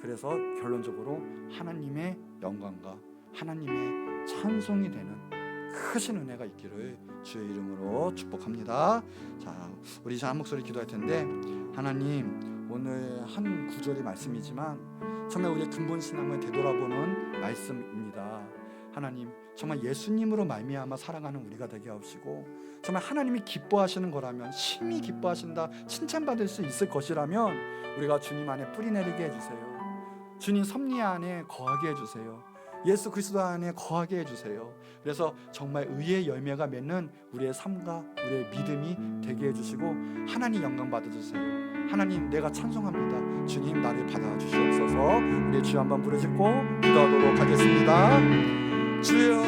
Speaker 1: 그래서 결론적으로 하나님의 영광과 하나님의 찬송이 되는 크신 은혜가 있기를 주의 이름으로 축복합니다. 자, 우리 한 목소리 기도할 텐데, 하나님, 오늘 한 구절의 말씀이지만 정말 우리의 근본 신앙을 되돌아보는 말씀입니다. 하나님, 정말 예수님으로 말미암아 살아가는 우리가 되게 하시고, 정말 하나님이 기뻐하시는 거라면, 심히 기뻐하신다, 칭찬받을 수 있을 것이라면 우리가 주님 안에 뿌리 내리게 해주세요. 주님 섭리 안에 거하게 해주세요. 예수 그리스도 안에 거하게 해주세요. 그래서 정말 의의 열매가 맺는 우리의 삶과 우리의 믿음이 되게 해주시고 하나님 영광 받아주세요. 하나님, 내가 찬송합니다. 주님, 나를 받아주시옵소서. 우리 주여 한번 부르짖고 기도하도록 하겠습니다. 주여